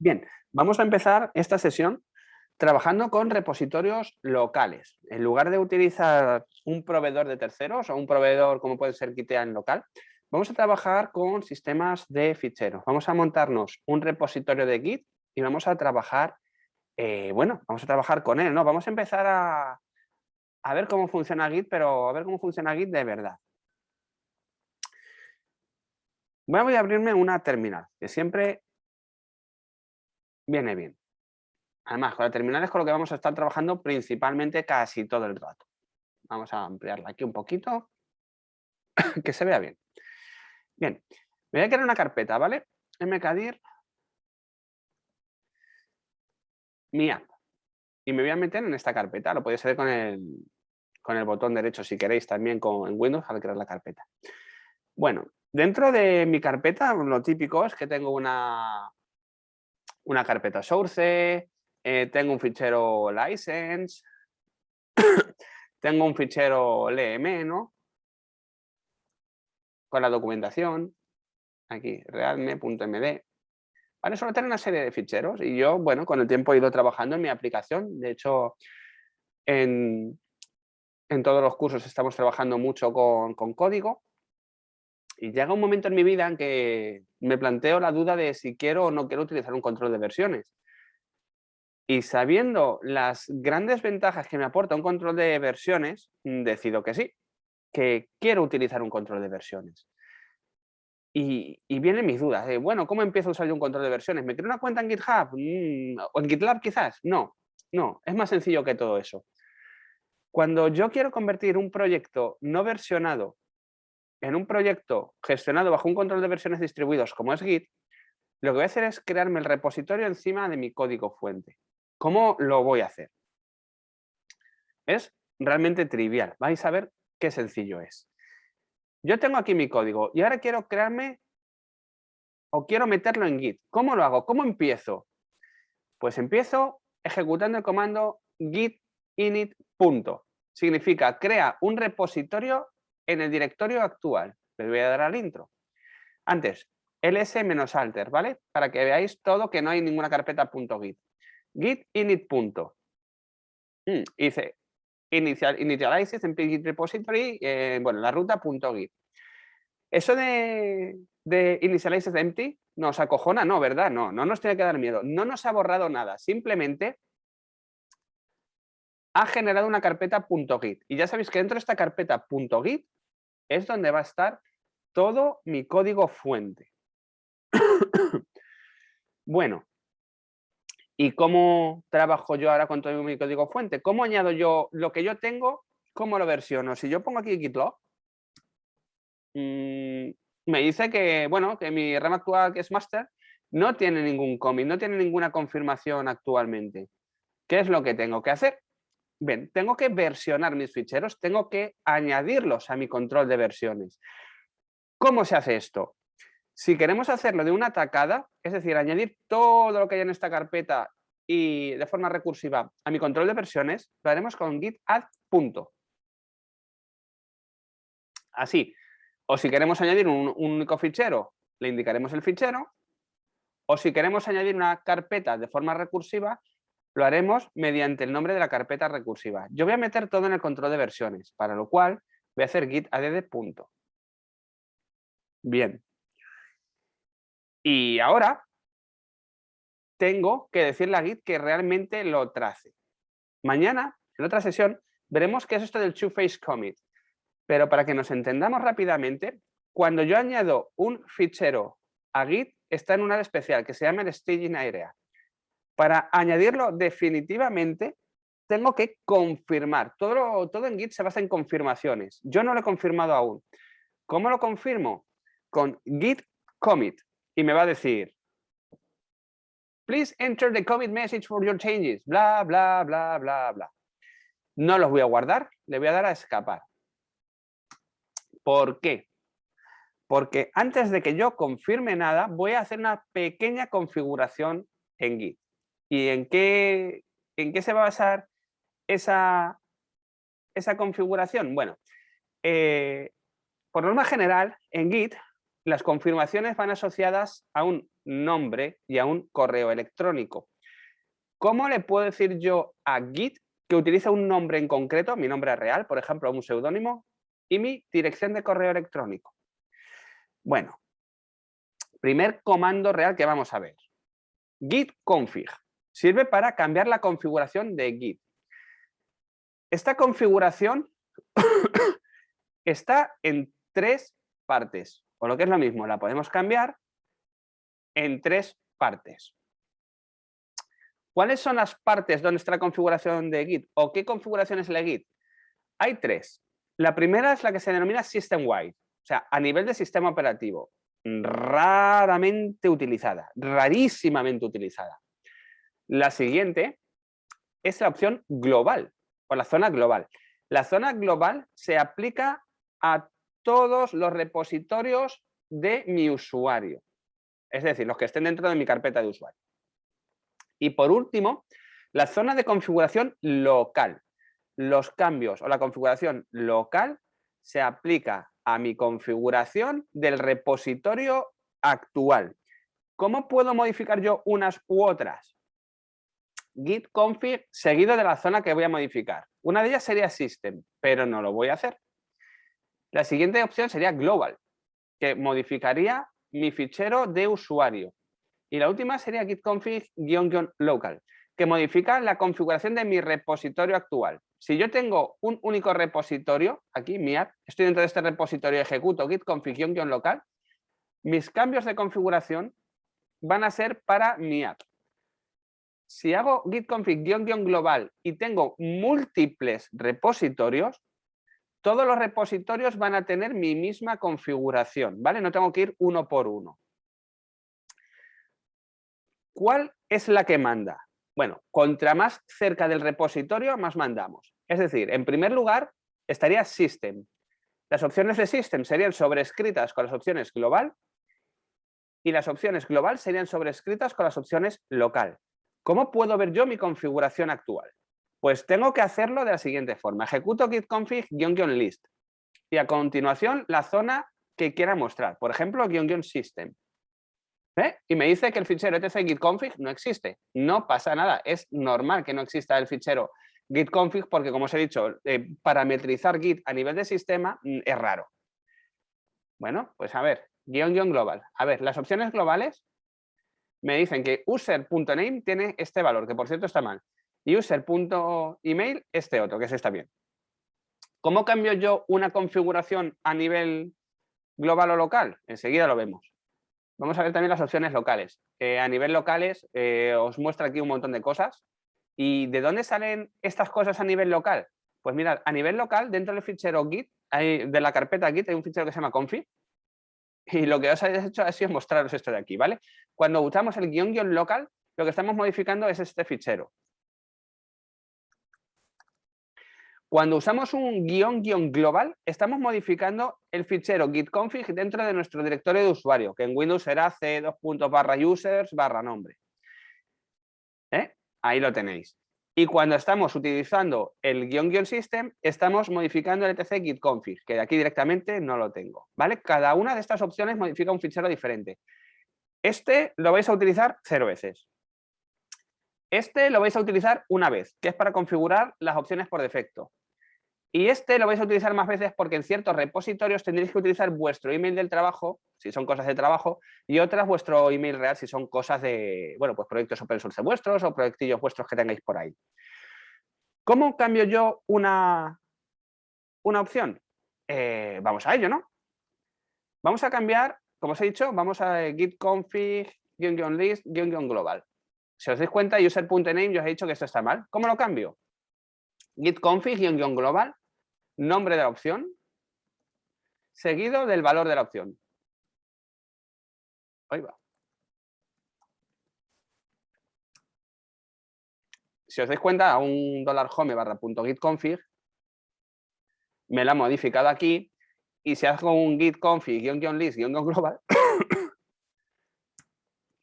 Bien, vamos a empezar esta sesión trabajando con repositorios locales. En lugar de utilizar un proveedor de terceros o un proveedor como puede ser Gitean local, vamos a trabajar con sistemas de ficheros. Vamos a montarnos un repositorio de Git y vamos a trabajar, vamos a trabajar con él, ¿no? Vamos a empezar a ver cómo funciona Git, pero a ver cómo funciona Git de verdad. Voy a abrirme una terminal, que siempre viene bien. Además, con la terminal es con lo que vamos a estar trabajando principalmente casi todo el rato. Vamos a ampliarla aquí un poquito, que se vea bien. Bien, me voy a crear una carpeta, ¿vale? mkdir mi app. Y me voy a meter en esta carpeta. Lo podéis hacer con el botón derecho si queréis también en Windows al crear la carpeta. Bueno, dentro de mi carpeta lo típico es que tengo una carpeta source, tengo un fichero license, tengo un fichero lm, ¿no? Con la documentación, aquí, realme.md. Vale, solo tener una serie de ficheros y yo, bueno, con el tiempo he ido trabajando en mi aplicación. De hecho, en todos los cursos estamos trabajando mucho con código y llega un momento en mi vida en que me planteo la duda de si quiero o no quiero utilizar un control de versiones. Y sabiendo las grandes ventajas que me aporta un control de versiones, decido que sí, que quiero utilizar un control de versiones. Y vienen mis dudas de, bueno, ¿cómo empiezo a usar yo un control de versiones? ¿Me creo una cuenta en GitHub? ¿O en GitLab quizás? No, es más sencillo que todo eso. Cuando yo quiero convertir un proyecto no versionado en un proyecto gestionado bajo un control de versiones distribuidos como es Git, lo que voy a hacer es crearme el repositorio encima de mi código fuente. ¿Cómo lo voy a hacer? Es realmente trivial. Vais a ver qué sencillo es. Yo tengo aquí mi código y ahora quiero crearme o quiero meterlo en Git. ¿Cómo lo hago? ¿Cómo empiezo? Pues empiezo ejecutando el comando git init. Significa crea un repositorio en el directorio actual. Les voy a dar al intro. Antes, ls-alter, ¿vale? Para que veáis todo que no hay ninguna carpeta .git. Git init. Hice initializes en git repository, la ruta .git. Eso de initializes empty nos acojona, no, ¿verdad? No nos tiene que dar miedo. No nos ha borrado nada, simplemente ha generado una carpeta .git. Y ya sabéis que dentro de esta carpeta .git es donde va a estar todo mi código fuente. Bueno, ¿y cómo trabajo yo ahora con todo mi código fuente? ¿Cómo añado yo lo que yo tengo? ¿Cómo lo versiono? Si yo pongo aquí gitlog, me dice que, bueno, que mi RAM actual, que es master, no tiene ningún commit, no tiene ninguna confirmación actualmente. ¿Qué es lo que tengo que hacer? Bien, tengo que versionar mis ficheros, tengo que añadirlos a mi control de versiones. ¿Cómo se hace esto? Si queremos hacerlo de una tacada, es decir, añadir todo lo que hay en esta carpeta y de forma recursiva a mi control de versiones, lo haremos con git add . Así. O si queremos añadir un único fichero, le indicaremos el fichero. O si queremos añadir una carpeta de forma recursiva, lo haremos mediante el nombre de la carpeta recursiva. Yo voy a meter todo en el control de versiones, para lo cual voy a hacer git add . Bien. Y ahora tengo que decirle a Git que realmente lo trace. Mañana, en otra sesión, veremos qué es esto del two-phase commit. Pero para que nos entendamos rápidamente, cuando yo añado un fichero a Git, está en un área especial que se llama el staging area. Para añadirlo definitivamente, tengo que confirmar. Todo en Git se basa en confirmaciones. Yo no lo he confirmado aún. ¿Cómo lo confirmo? Con git commit. Y me va a decir, please enter the commit message for your changes. Bla, bla, bla, bla, bla. No los voy a guardar, le voy a dar a escapar. ¿Por qué? Porque antes de que yo confirme nada, voy a hacer una pequeña configuración en Git. ¿Y en qué se va a basar esa configuración? Bueno, por norma general, en Git, las confirmaciones van asociadas a un nombre y a un correo electrónico. ¿Cómo le puedo decir yo a Git que utilice un nombre en concreto, mi nombre real, por ejemplo, un seudónimo, y mi dirección de correo electrónico? Bueno, primer comando real que vamos a ver. Git config. Sirve para cambiar la configuración de Git. Esta configuración está en 3 partes, o lo que es lo mismo, la podemos cambiar en 3 partes. ¿Cuáles son las partes de nuestra configuración de Git? ¿O qué configuración es la Git? Hay 3. La primera es la que se denomina system-wide, o sea, a nivel de sistema operativo. Raramente utilizada, rarísimamente utilizada. La siguiente es la opción global, o la zona global. La zona global se aplica a todos los repositorios de mi usuario, es decir, los que estén dentro de mi carpeta de usuario. Y por último, la zona de configuración local. Los cambios o la configuración local se aplica a mi configuración del repositorio actual. ¿Cómo puedo modificar yo unas u otras? Git config seguido de la zona que voy a modificar. Una de ellas sería system, pero no lo voy a hacer. La siguiente opción sería global, que modificaría mi fichero de usuario. Y la última sería git config-local, que modifica la configuración de mi repositorio actual. Si yo tengo un único repositorio, aquí mi app, estoy dentro de este repositorio, ejecuto git config-local, mis cambios de configuración van a ser para mi app. Si hago git config-global y tengo múltiples repositorios, todos los repositorios van a tener mi misma configuración, ¿vale? No tengo que ir uno por uno. ¿Cuál es la que manda? Bueno, contra más cerca del repositorio, más mandamos. Es decir, en primer lugar, estaría System. Las opciones de System serían sobrescritas con las opciones global y las opciones global serían sobrescritas con las opciones local. ¿Cómo puedo ver yo mi configuración actual? Pues tengo que hacerlo de la siguiente forma. Ejecuto git config-list y a continuación la zona que quiera mostrar. Por ejemplo, --system. Y me dice que el fichero etc git-config no existe. No pasa nada, es normal que no exista el fichero git-config porque, como os he dicho, parametrizar Git a nivel de sistema es raro. Bueno, pues a ver, --global. A ver, las opciones globales me dicen que user.name tiene este valor, que por cierto está mal, y user.email este otro, que ese está bien. ¿Cómo cambio yo una configuración a nivel global o local? Enseguida lo vemos. Vamos a ver también las opciones locales. A nivel locales os muestra aquí un montón de cosas. ¿Y de dónde salen estas cosas a nivel local? Pues mirad, a nivel local, dentro del fichero Git, de la carpeta Git, hay un fichero que se llama config. Y lo que os he hecho ha sido mostraros esto de aquí, ¿vale? Cuando usamos el --local, lo que estamos modificando es este fichero. Cuando usamos un --global, estamos modificando el fichero git-config dentro de nuestro directorio de usuario, que en Windows será c:\users/nombre. Ahí lo tenéis. Y cuando estamos utilizando el --system, estamos modificando el etc git-config, que de aquí directamente no lo tengo, ¿vale? Cada una de estas opciones modifica un fichero diferente. Este lo vais a utilizar 0 veces. Este lo vais a utilizar una vez, que es para configurar las opciones por defecto. Y este lo vais a utilizar más veces porque en ciertos repositorios tendréis que utilizar vuestro email del trabajo, si son cosas de trabajo, y otras vuestro email real si son cosas de, bueno, pues proyectos open source vuestros o proyectillos vuestros que tengáis por ahí. ¿Cómo cambio yo una opción? Vamos a ello, ¿no? Vamos a cambiar, como os he dicho, vamos a git config, --list, --global. Si os dais cuenta, user.name yo os he dicho que esto está mal. ¿Cómo lo cambio? Git config, --global, nombre de la opción, seguido del valor de la opción. Ahí va. Si os dais cuenta, a un $home /.git-config me la ha modificado aquí, y si hago un git config --list --global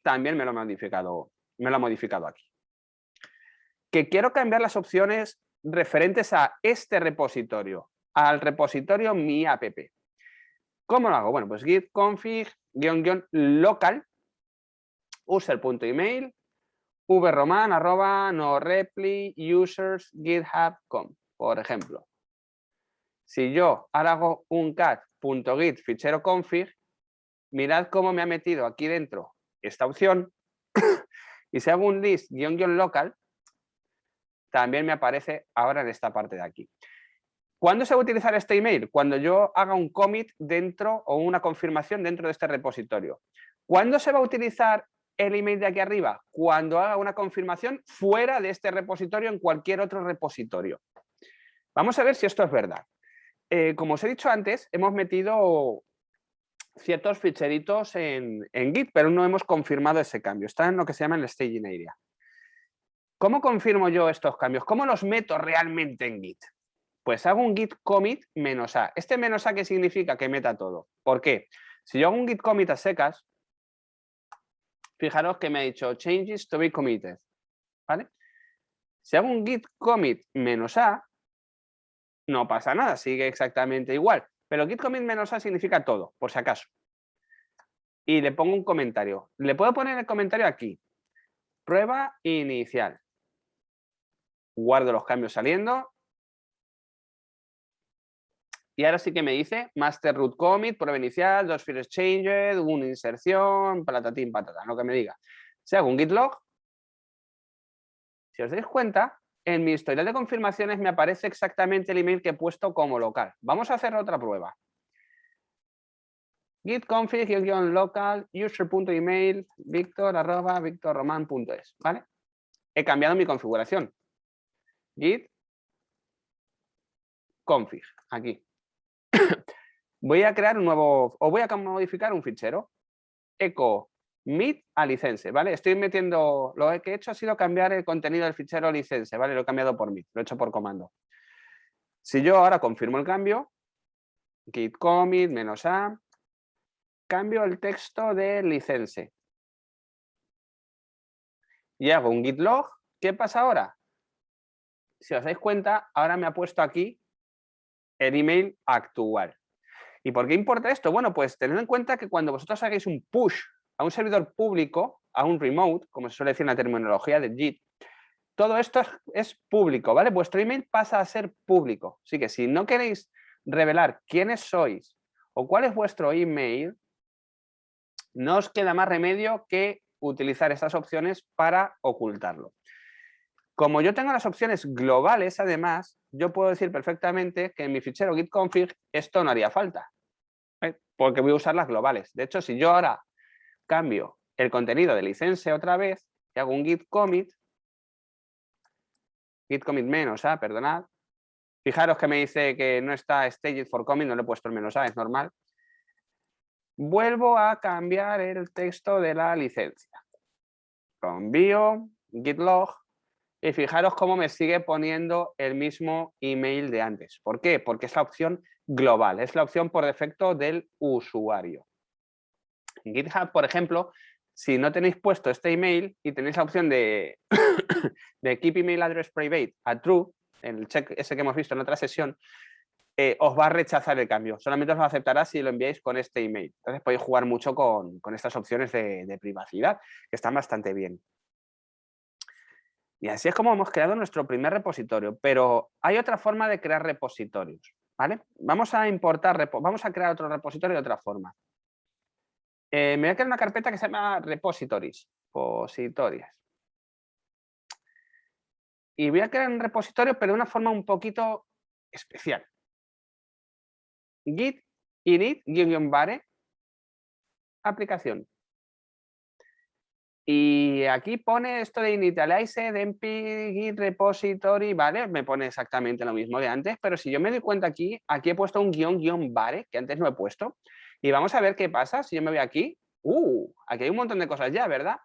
también me lo ha modificado aquí. Que quiero cambiar las opciones referentes a este repositorio, al repositorio mi app. ¿Cómo lo hago? Bueno, pues git config --local user.email, vroman@norepli_users_github.com, por ejemplo. Si yo ahora hago un cat.git fichero config, mirad cómo me ha metido aquí dentro esta opción. Y si hago un list --local, también me aparece ahora en esta parte de aquí. ¿Cuándo se va a utilizar este email? Cuando yo haga un commit dentro o una confirmación dentro de este repositorio. ¿Cuándo se va a utilizar el email de aquí arriba? Cuando haga una confirmación fuera de este repositorio en cualquier otro repositorio. Vamos a ver si esto es verdad. Como os he dicho antes, hemos metido ciertos ficheritos en Git, pero no hemos confirmado ese cambio. Está en lo que se llama el staging area. ¿Cómo confirmo yo estos cambios? ¿Cómo los meto realmente en Git? Pues hago un git commit -a. ¿Este -a qué significa? Que meta todo. ¿Por qué? Si yo hago un git commit a secas, fijaros que me ha dicho changes to be committed, ¿vale? Si hago un git commit -a, no pasa nada, sigue exactamente igual. Pero git commit -a significa todo, por si acaso. Y le pongo un comentario. Le puedo poner el comentario aquí. Prueba inicial. Guardo los cambios saliendo. Y ahora sí que me dice master root commit, prueba inicial, 2 files changed, una inserción, patatín, patata, lo que me diga. Si hago un git log, si os dais cuenta, en mi historial de confirmaciones me aparece exactamente el email que he puesto como local. Vamos a hacer otra prueba. Git config -local user.email victor@victorroman.es, ¿vale? He cambiado mi configuración. Git config, aquí. Voy a crear un nuevo, o voy a modificar un fichero. Echo mit a license, ¿vale? Estoy metiendo, lo que he hecho ha sido cambiar el contenido del fichero license, ¿vale? Lo he cambiado por mit, lo he hecho por comando. Si yo ahora confirmo el cambio, git commit -a, cambio el texto de license y hago un git log, ¿qué pasa ahora? Si os dais cuenta, ahora me ha puesto aquí el email actual. ¿Y por qué importa esto? Bueno, pues tened en cuenta que cuando vosotros hagáis un push a un servidor público, a un remote, como se suele decir en la terminología de Git, todo esto es público, ¿vale? Vuestro email pasa a ser público. Así que si no queréis revelar quiénes sois o cuál es vuestro email, no os queda más remedio que utilizar estas opciones para ocultarlo. Como yo tengo las opciones globales, además, yo puedo decir perfectamente que en mi fichero git config esto no haría falta, porque voy a usar las globales. De hecho, si yo ahora cambio el contenido de license otra vez y hago un git commit -a, perdonad, fijaros que me dice que no está staged for commit, no le he puesto el -a, es normal. Vuelvo a cambiar el texto de la licencia. Lo envío, git log, y fijaros cómo me sigue poniendo el mismo email de antes. ¿Por qué? Porque es la opción global, es la opción por defecto del usuario. En GitHub, por ejemplo, si no tenéis puesto este email y tenéis la opción de, de keep email address private a true, en el check ese que hemos visto en otra sesión, os va a rechazar el cambio. Solamente os lo aceptará si lo enviáis con este email. Entonces podéis jugar mucho con estas opciones de privacidad, que están bastante bien. Y así es como hemos creado nuestro primer repositorio, pero hay otra forma de crear repositorios, ¿vale? Vamos a importar, vamos a crear otro repositorio de otra forma. Me voy a crear una carpeta que se llama repositories, y voy a crear un repositorio, pero de una forma un poquito especial. Git init aplicación. Y aquí pone esto de initialize, npm, git repository, ¿vale? Me pone exactamente lo mismo de antes, pero si yo me doy cuenta aquí he puesto un --vare, que antes no he puesto, y vamos a ver qué pasa si yo me voy aquí. Aquí hay un montón de cosas ya, ¿verdad?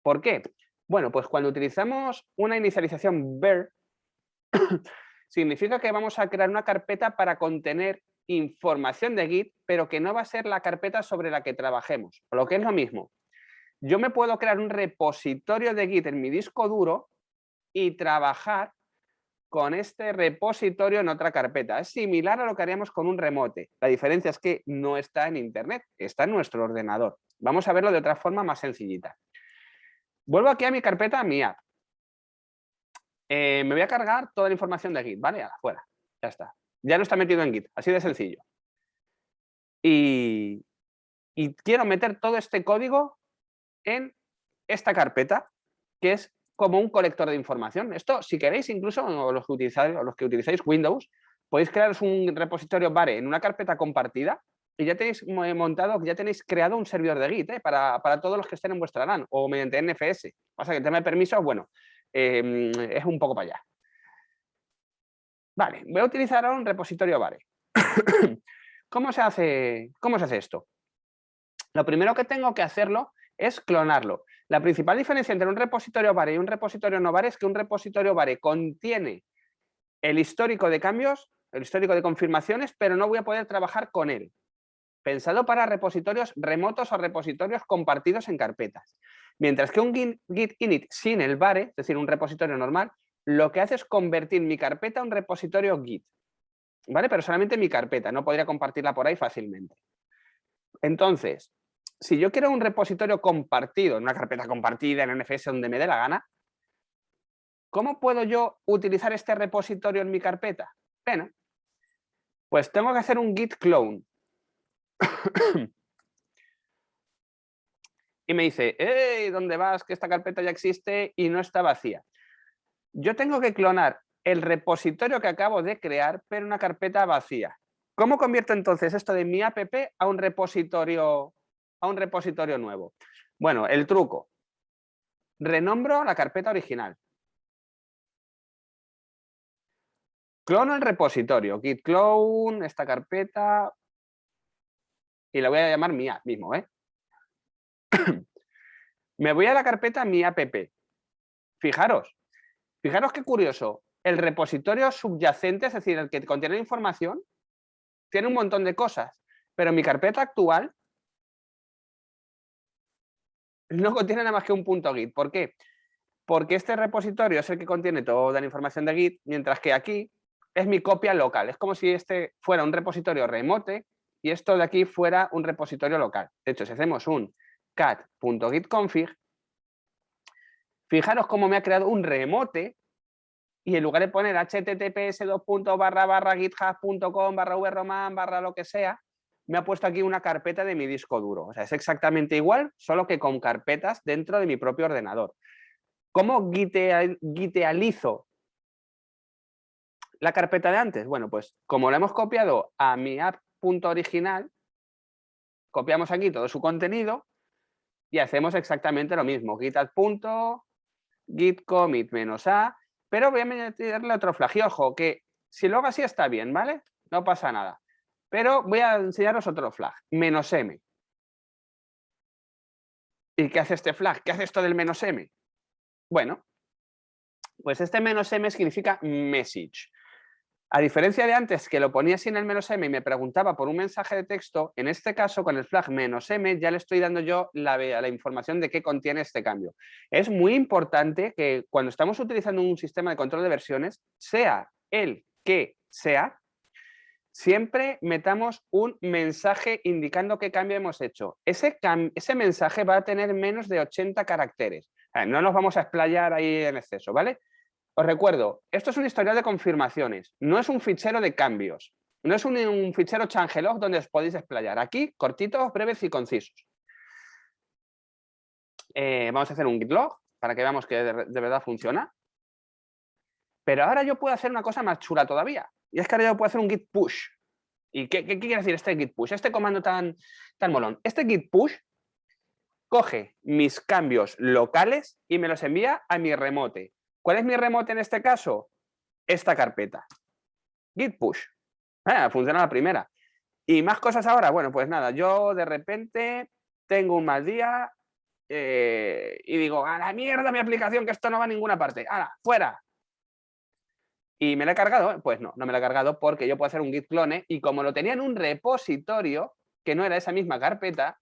¿Por qué? Bueno, pues cuando utilizamos una inicialización var, significa que vamos a crear una carpeta para contener información de Git, pero que no va a ser la carpeta sobre la que trabajemos, o lo que es lo mismo. Yo me puedo crear un repositorio de Git en mi disco duro y trabajar con este repositorio en otra carpeta. Es similar a lo que haríamos con un remote. La diferencia es que no está en Internet, está en nuestro ordenador. Vamos a verlo de otra forma más sencillita. Vuelvo aquí a mi carpeta, a mi app. Me voy a cargar toda la información de Git, ¿vale? Afuera, ya está. Ya no está metido en Git, así de sencillo. Y quiero meter todo este código en esta carpeta, que es como un colector de información. Esto, si queréis, incluso los que utilizáis Windows, podéis crearos un repositorio Vare en una carpeta compartida y ya tenéis montado, ya tenéis creado un servidor de Git para todos los que estén en vuestra LAN o mediante NFS. Pasa que el tema de permisos, bueno, es un poco para allá. Vale, voy a utilizar ahora un repositorio Vare. ¿Cómo se hace esto? Lo primero que tengo que hacerlo es clonarlo. La principal diferencia entre un repositorio Vare y un repositorio no Vare es que un repositorio Vare contiene el histórico de cambios, el histórico de confirmaciones, pero no voy a poder trabajar con él. Pensado para repositorios remotos o repositorios compartidos en carpetas. Mientras que un Git init sin el Vare, es decir, un repositorio normal, lo que hace es convertir mi carpeta a un repositorio Git. ¿Vale? Pero solamente mi carpeta, no podría compartirla por ahí fácilmente. Entonces, si yo quiero un repositorio compartido, en una carpeta compartida, en NFS, donde me dé la gana, ¿cómo puedo yo utilizar este repositorio en mi carpeta? Bueno, pues tengo que hacer un git clone. Y me dice, hey, ¿dónde vas? Que esta carpeta ya existe y no está vacía. Yo tengo que clonar el repositorio que acabo de crear, pero en una carpeta vacía. ¿Cómo convierto entonces esto de mi app a un repositorio nuevo? Bueno, el truco. Renombro la carpeta original. Clono el repositorio, git clone, esta carpeta, y la voy a llamar mi app mismo, ¿eh? Me voy a la carpeta mi app. Fijaros qué curioso. El repositorio subyacente, es decir, el que contiene la información, tiene un montón de cosas, pero mi carpeta actual no contiene nada más que un punto .git. ¿Por qué? Porque este repositorio es el que contiene toda la información de Git, mientras que aquí es mi copia local. Es como si este fuera un repositorio remote y esto de aquí fuera un repositorio local. De hecho, si hacemos un cat.gitconfig, fijaros cómo me ha creado un remote y en lugar de poner https://github.com/vroman/ lo que sea, me ha puesto aquí una carpeta de mi disco duro. O sea, es exactamente igual, solo que con carpetas dentro de mi propio ordenador. ¿Cómo gitealizo la carpeta de antes? Bueno, pues como lo hemos copiado a mi app.original, copiamos aquí todo su contenido y hacemos exactamente lo mismo. Git add git commit -a, pero voy a meterle otro flag. Y ojo, que si lo hago así está bien, ¿vale? No pasa nada. Pero voy a enseñaros otro flag, -m. ¿Y qué hace este flag? ¿Qué hace esto del -m? Bueno, pues este -m significa message. A diferencia de antes, que lo ponía sin el -m y me preguntaba por un mensaje de texto, en este caso con el flag -m ya le estoy dando yo la información de qué contiene este cambio. Es muy importante que cuando estamos utilizando un sistema de control de versiones, sea el que sea, siempre metamos un mensaje indicando qué cambio hemos hecho. Ese mensaje va a tener menos de 80 caracteres. No nos vamos a explayar ahí en exceso, ¿vale? Os recuerdo, esto es un historial de confirmaciones, no es un fichero de cambios, no es un fichero changelog donde os podéis explayar. Aquí, cortitos, breves y concisos. Vamos a hacer un git log para que veamos que de verdad funciona. Pero ahora yo puedo hacer una cosa más chula todavía, y es que ahora yo puedo hacer un git push. ¿Y qué quiere decir este git push? Este comando tan molón. Este git push coge mis cambios locales y me los envía a mi remote. ¿Cuál es mi remote en este caso? Esta carpeta. Git push. Funciona la primera. ¿Y más cosas ahora? Bueno, pues nada, yo de repente tengo un mal día y digo, a la mierda mi aplicación, que esto no va a ninguna parte. ¡Hala, fuera! ¿Y me la he cargado? Pues no, no me la he cargado porque yo puedo hacer un git clone y como lo tenía en un repositorio, que no era esa misma carpeta,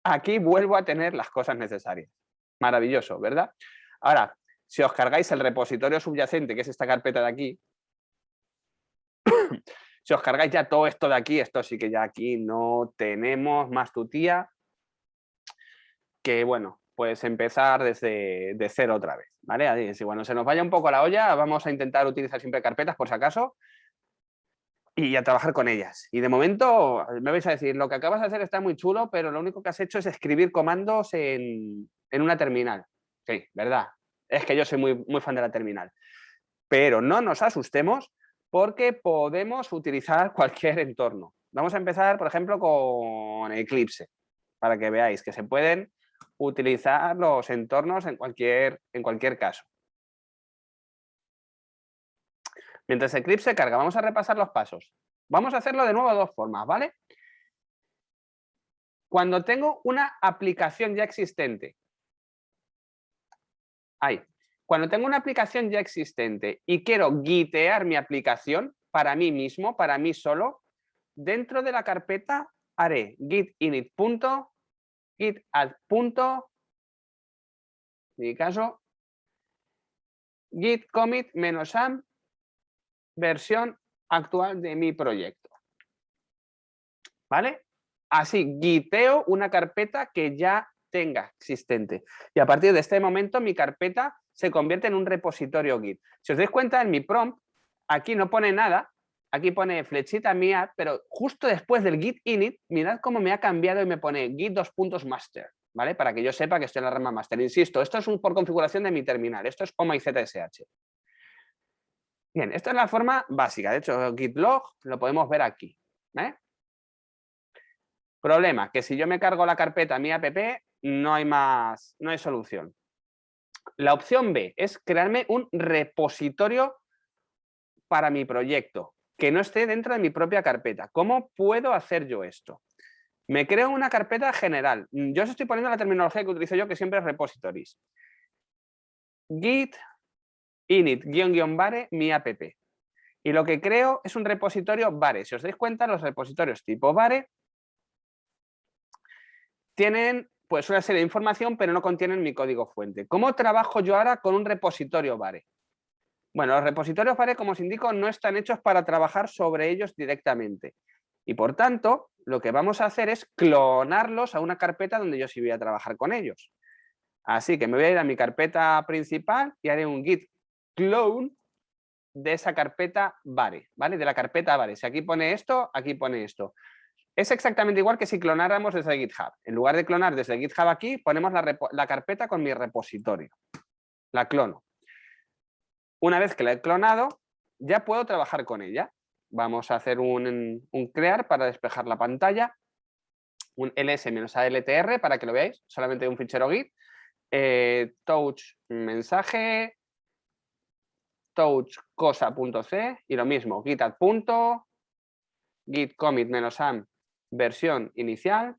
aquí vuelvo a tener las cosas necesarias. Maravilloso, ¿verdad? Ahora, si os cargáis el repositorio subyacente, que es esta carpeta de aquí, Si os cargáis ya todo esto de aquí, esto sí que ya aquí no tenemos más tutía que, bueno, pues empezar desde de cero otra vez, ¿vale? Así que si bueno, se nos vaya un poco la olla, vamos a intentar utilizar siempre carpetas por si acaso y a trabajar con ellas. Y de momento me vais a decir, lo que acabas de hacer está muy chulo, pero lo único que has hecho es escribir comandos en una terminal. Sí, ¿verdad? Es que yo soy muy fan de la terminal. Pero no nos asustemos porque podemos utilizar cualquier entorno. Vamos a empezar, por ejemplo, con Eclipse, para que veáis que se pueden utilizar los entornos en cualquier caso. Mientras Eclipse carga, vamos a repasar los pasos. Vamos a hacerlo de nuevo de dos formas, ¿vale? Cuando tengo una aplicación ya existente, cuando tengo una aplicación ya existente y quiero gitear mi aplicación para mí mismo, para mí solo, dentro de la carpeta haré git init.git add. En mi caso, git commit -am versión actual de mi proyecto. ¿Vale? Así giteo una carpeta que ya tenga existente. Y a partir de este momento mi carpeta se convierte en un repositorio Git. Si os dais cuenta, en mi prompt, aquí no pone nada, aquí pone flechita mía, pero justo después del git init, mirad cómo me ha cambiado y me pone git /master, ¿vale? Para que yo sepa que estoy en la rama master. Insisto, esto es por configuración de mi terminal, esto es OMA-ZSH. Bien, esta es la forma básica, de hecho git log lo podemos ver aquí, ¿eh? Problema, que si yo me cargo la carpeta mi app, no hay solución. La opción B es crearme un repositorio para mi proyecto, que no esté dentro de mi propia carpeta. ¿Cómo puedo hacer yo esto? Me creo una carpeta general. Yo os estoy poniendo la terminología que utilizo yo, que siempre es repositories. Git init --vare mi app. Y lo que creo es un repositorio vare. Si os dais cuenta, los repositorios tipo vare tienen pues una serie de información, pero no contienen mi código fuente. ¿Cómo trabajo yo ahora con un repositorio vare? Bueno, los repositorios vare, como os indico, no están hechos para trabajar sobre ellos directamente. Y por tanto, lo que vamos a hacer es clonarlos a una carpeta donde yo sí voy a trabajar con ellos. Así que me voy a ir a mi carpeta principal y haré un git clone de esa carpeta vare, ¿vale? De la carpeta vare. Si aquí pone esto, aquí pone esto. Es exactamente igual que si clonáramos desde GitHub. En lugar de clonar desde GitHub aquí, ponemos la carpeta con mi repositorio. La clono. Una vez que la he clonado, ya puedo trabajar con ella. Vamos a hacer un crear para despejar la pantalla. Un ls-altr para que lo veáis. Solamente un fichero git. Touch mensaje. Touch cosa.c. Y lo mismo. Git add punto. Git commit -am versión inicial,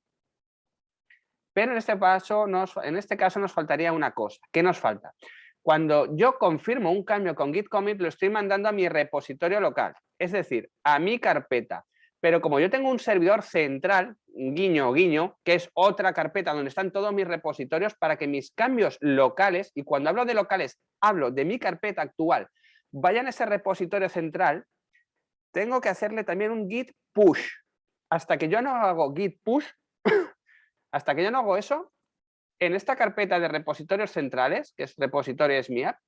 pero en este caso nos faltaría una cosa. ¿Qué nos falta? Cuando yo confirmo un cambio con git commit, lo estoy mandando a mi repositorio local, es decir, a mi carpeta. Pero como yo tengo un servidor central, guiño, guiño, que es otra carpeta donde están todos mis repositorios para que mis cambios locales, y cuando hablo de locales, hablo de mi carpeta actual, vayan a ese repositorio central, tengo que hacerle también un git push. Hasta que yo no hago git push, hasta que yo no hago eso, en esta carpeta de repositorios centrales, que es repositorios mía,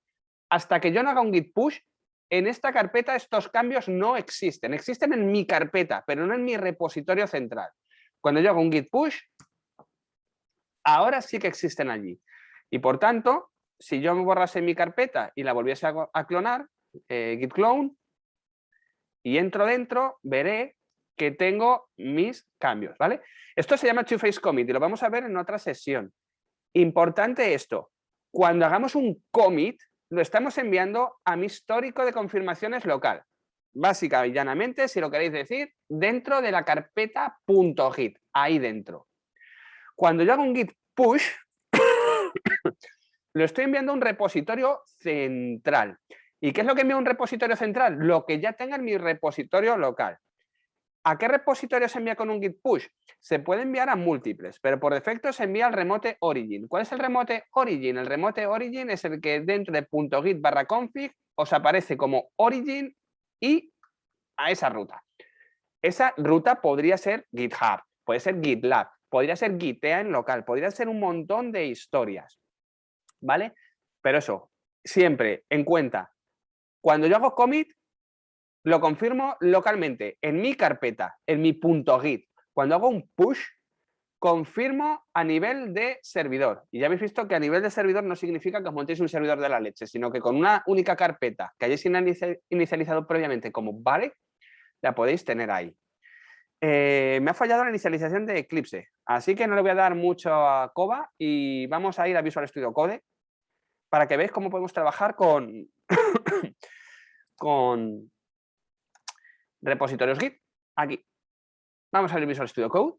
hasta que yo no haga un git push, en esta carpeta estos cambios no existen. Existen en mi carpeta, pero no en mi repositorio central. Cuando yo hago un git push, ahora sí que existen allí. Y por tanto, si yo me borrase mi carpeta y la volviese a clonar, git clone, y entro dentro, veré que tengo mis cambios, ¿vale? Esto se llama two-phase commit y lo vamos a ver en otra sesión. Importante esto, cuando hagamos un commit, lo estamos enviando a mi histórico de confirmaciones local. Básica y llanamente, si lo queréis decir, dentro de la carpeta .git, ahí dentro. Cuando yo hago un git push, lo estoy enviando a un repositorio central. ¿Y qué es lo que envía un repositorio central? Lo que ya tenga en mi repositorio local. ¿A qué repositorio se envía con un git push? Se puede enviar a múltiples, pero por defecto se envía al remote origin. ¿Cuál es el remote origin? El remote origin es el que dentro de .git/config os aparece como origin y a esa ruta. esa ruta podría ser GitHub, puede ser GitLab, podría ser Gitea en local, podría ser un montón de historias, ¿vale? Pero eso, siempre en cuenta, cuando yo hago commit, lo confirmo localmente en mi carpeta, en mi .git. Cuando hago un push, confirmo a nivel de servidor. Y ya habéis visto que a nivel de servidor no significa que os montéis un servidor de la leche, sino que con una única carpeta que hayáis inicializado previamente como vale, la podéis tener ahí. Me ha fallado la inicialización de Eclipse, así que no le voy a dar mucho a Coba y vamos a ir a Visual Studio Code para que veáis cómo podemos trabajar con, con repositorios Git. Aquí. Vamos a abrir Visual Studio Code.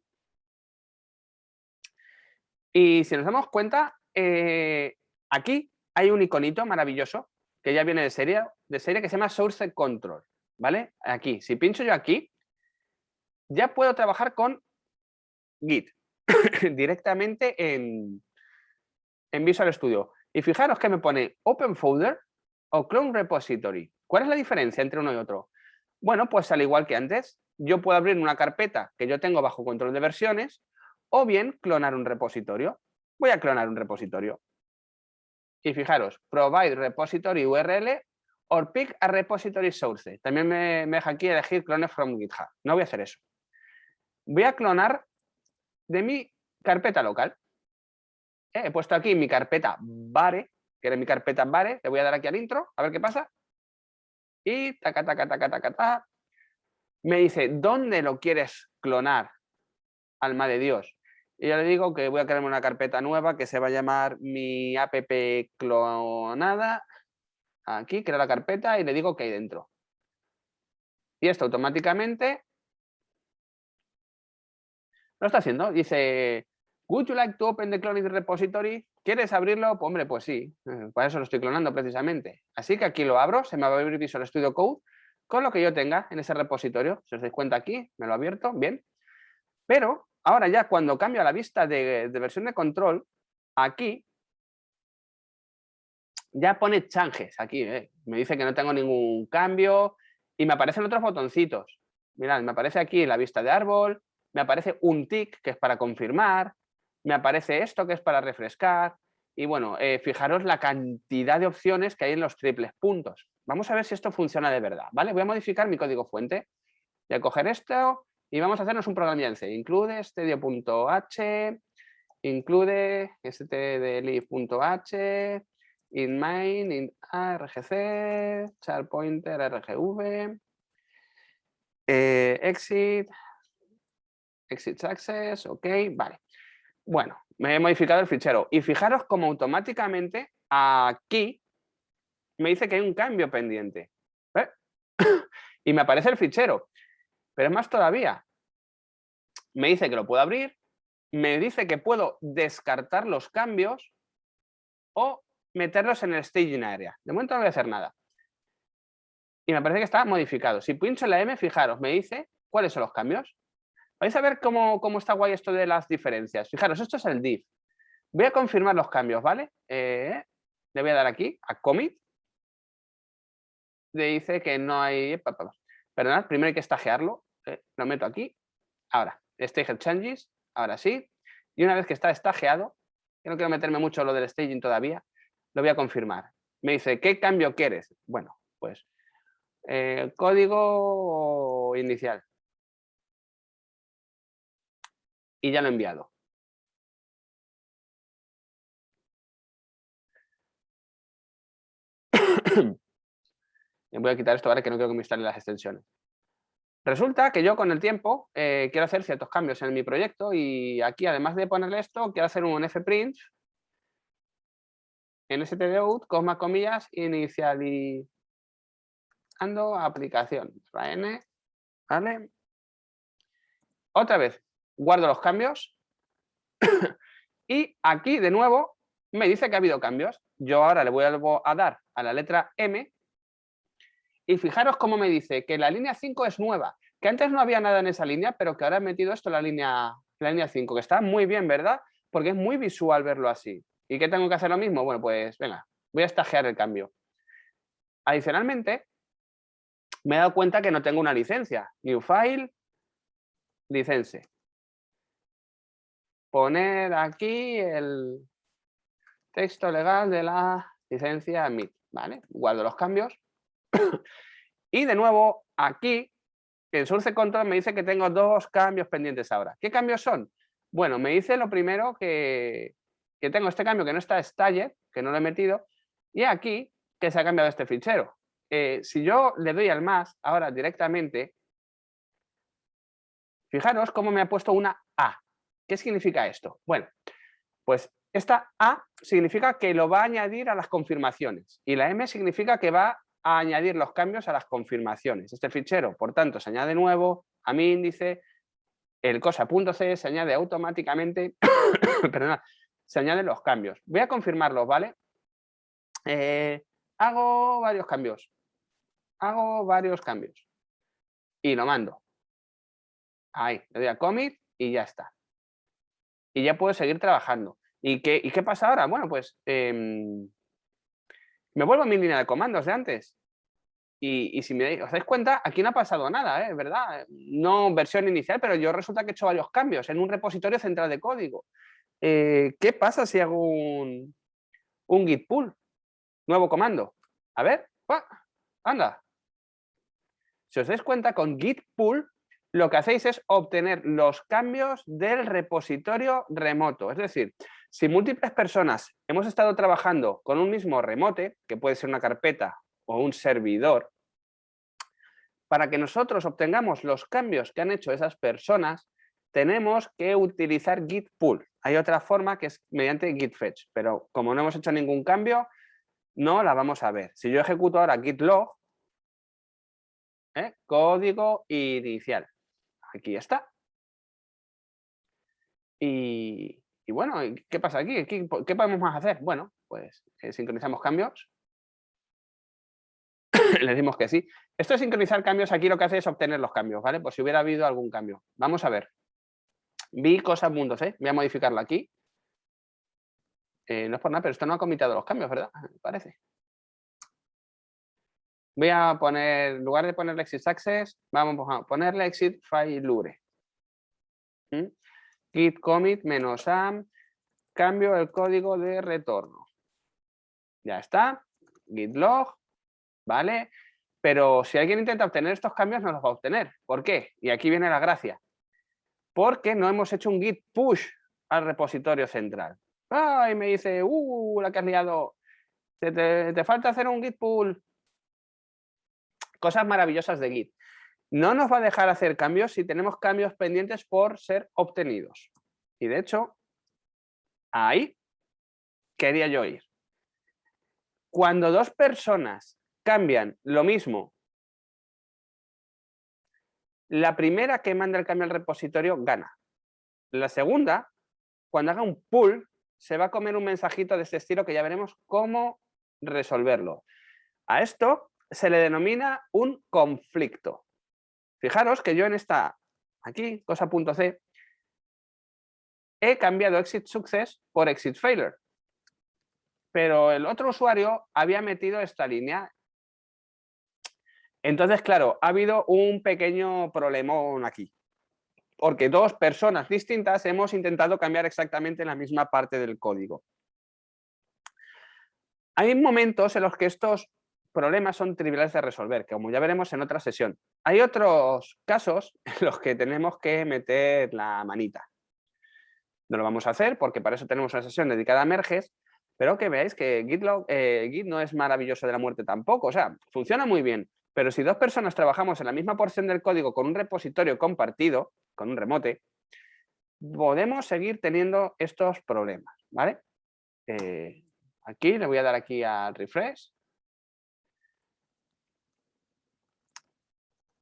Y si nos damos cuenta, aquí hay un iconito maravilloso que ya viene de serie que se llama Source Control, ¿vale? Aquí, si pincho yo aquí, ya puedo trabajar con Git directamente en Visual Studio. Y fijaros que me pone Open Folder o Clone Repository. ¿Cuál es la diferencia entre uno y otro? Bueno, pues al igual que antes, yo puedo abrir una carpeta que yo tengo bajo control de versiones o bien clonar un repositorio. Voy a clonar un repositorio. Y fijaros, provide repository URL or pick a repository source. También me deja aquí elegir clone from GitHub. No voy a hacer eso. Voy a clonar de mi carpeta local. He puesto aquí mi carpeta Vare, que era mi carpeta Vare. Le voy a dar aquí al intro, a ver qué pasa. Y taca, taca, taca, taca, taca. Me dice, ¿dónde lo quieres clonar? Alma de Dios. Y yo le digo que voy a crearme una carpeta nueva que se va a llamar mi app clonada. Aquí, creo la carpeta y le digo que hay dentro. Y esto automáticamente lo está haciendo. Dice, would you like to open the cloning repository? ¿Quieres abrirlo? Pues, hombre, pues sí. Para eso lo estoy clonando precisamente. Así que aquí lo abro, se me va a abrir Visual Studio Code con lo que yo tenga en ese repositorio. Si os dais cuenta aquí, me lo he abierto, bien. Pero ahora ya cuando cambio a la vista de versión de control, aquí ya pone changes. Aquí me dice que no tengo ningún cambio y me aparecen otros botoncitos. Mirad, me aparece aquí la vista de árbol, me aparece un tick que es para confirmar, me aparece esto que es para refrescar y bueno, fijaros la cantidad de opciones que hay en los triples puntos. Vamos a ver si esto funciona de verdad, ¿vale? Voy a modificar mi código fuente. Voy a coger esto y vamos a hacernos un programa en C. Include stdio.h, include stdlib.h, in main, in argc, char pointer, rgv, exit success, ok, vale. Bueno, me he modificado el fichero y fijaros cómo automáticamente aquí me dice que hay un cambio pendiente. Y me aparece el fichero, pero es más todavía. Me dice que lo puedo abrir, me dice que puedo descartar los cambios o meterlos en el staging area. De momento no voy a hacer nada. Y me parece que está modificado. Si pincho en la M, fijaros, me dice cuáles son los cambios. Vais a ver cómo está guay esto de las diferencias. Fijaros, esto es el div. Voy a confirmar los cambios, ¿vale? Le voy a dar aquí, a commit. Le dice que no hay... Perdonad, primero hay que estajearlo. Lo meto aquí. Ahora, stage changes. Ahora sí. Y una vez que está estajeado, que no quiero meterme mucho en lo del staging todavía, lo voy a confirmar. Me dice, ¿qué cambio quieres? Bueno, pues código inicial. Y ya lo he enviado. Voy a quitar esto ahora que no quiero que me instalen las extensiones. Resulta que yo con el tiempo quiero hacer ciertos cambios en mi proyecto y aquí además de ponerle esto, quiero hacer un fprint en stdout, comillas, inicializando aplicación. N, ¿vale? Otra vez, guardo los cambios y aquí de nuevo me dice que ha habido cambios. Yo ahora le voy a dar a la letra M y fijaros cómo me dice que la línea 5 es nueva, que antes no había nada en esa línea, pero que ahora he metido esto en la línea 5, que está muy bien, ¿verdad? Porque es muy visual verlo así. ¿Y qué tengo que hacer lo mismo? Bueno, pues venga, voy a estajear el cambio. Adicionalmente, me he dado cuenta que no tengo una licencia. New file, license. Poner aquí el texto legal de la licencia MIT, ¿vale? Guardo los cambios. Y de nuevo, aquí, en Source Control me dice que tengo 2 cambios pendientes ahora. ¿Qué cambios son? Bueno, me dice lo primero que tengo este cambio que no está staged, que no lo he metido, y aquí que se ha cambiado este fichero. Si yo le doy al más ahora directamente, fijaros cómo me ha puesto una A. ¿Qué significa esto? Bueno, pues esta A significa que lo va a añadir a las confirmaciones y la M significa que va a añadir los cambios a las confirmaciones. Este fichero, por tanto, se añade nuevo a mi índice, el cosa.c se añade automáticamente, perdona, se añaden los cambios. Voy a confirmarlos, ¿vale? Hago varios cambios y lo mando. Ahí, le doy a commit y ya está. Y ya puedo seguir trabajando. ¿Y qué pasa ahora? Bueno, pues me vuelvo a mi línea de comandos de antes. Y si os dais cuenta, aquí no ha pasado nada, ¿eh? ¿Verdad? No versión inicial, pero yo resulta que he hecho varios cambios en un repositorio central de código. ¿Qué pasa si hago un git pull? Nuevo comando. A ver, anda. Si os dais cuenta, con git pull lo que hacéis es obtener los cambios del repositorio remoto. Es decir, si múltiples personas hemos estado trabajando con un mismo remote, que puede ser una carpeta o un servidor, para que nosotros obtengamos los cambios que han hecho esas personas, tenemos que utilizar git pull. Hay otra forma que es mediante git fetch, pero como no hemos hecho ningún cambio, no la vamos a ver. Si yo ejecuto ahora git log, código inicial, aquí está. Y bueno, ¿qué pasa aquí? ¿Qué podemos más hacer? Bueno, pues sincronizamos cambios. Le decimos que sí. Esto de sincronizar cambios aquí lo que hace es obtener los cambios, ¿vale? Por si hubiera habido algún cambio. Vamos a ver. Vi cosas mundos, ¿eh? Voy a modificarlo aquí. No es por nada, pero esto no ha comitado los cambios, ¿verdad? Me parece. Voy a poner, en lugar de ponerle exit access, vamos a ponerle exit failure. Git commit -am, cambio el código de retorno. Ya está. Git log, ¿vale? Pero si alguien intenta obtener estos cambios, no los va a obtener. ¿Por qué? Y aquí viene la gracia. Porque no hemos hecho un git push al repositorio central. Y me dice, la que has liado, te falta hacer un git pull. Cosas maravillosas de Git. No nos va a dejar hacer cambios si tenemos cambios pendientes por ser obtenidos. Y de hecho, ahí quería yo ir. Cuando 2 personas cambian lo mismo, la primera que manda el cambio al repositorio gana. La segunda, cuando haga un pull, se va a comer un mensajito de este estilo que ya veremos cómo resolverlo. A esto se le denomina un conflicto. Fijaros que yo en esta, aquí, cosa.c, he cambiado exit success por exit failure. Pero el otro usuario había metido esta línea. Entonces, claro, ha habido un pequeño problemón aquí. Porque 2 personas distintas hemos intentado cambiar exactamente la misma parte del código. Hay momentos en los que estos problemas son triviales de resolver, que como ya veremos en otra sesión. Hay otros casos en los que tenemos que meter la manita. No lo vamos a hacer porque para eso tenemos una sesión dedicada a merges, pero que veáis que Git no es maravilloso de la muerte tampoco. O sea, funciona muy bien, pero si 2 personas trabajamos en la misma porción del código con un repositorio compartido, con un remote, podemos seguir teniendo estos problemas, ¿vale? Aquí le voy a dar aquí al refresh.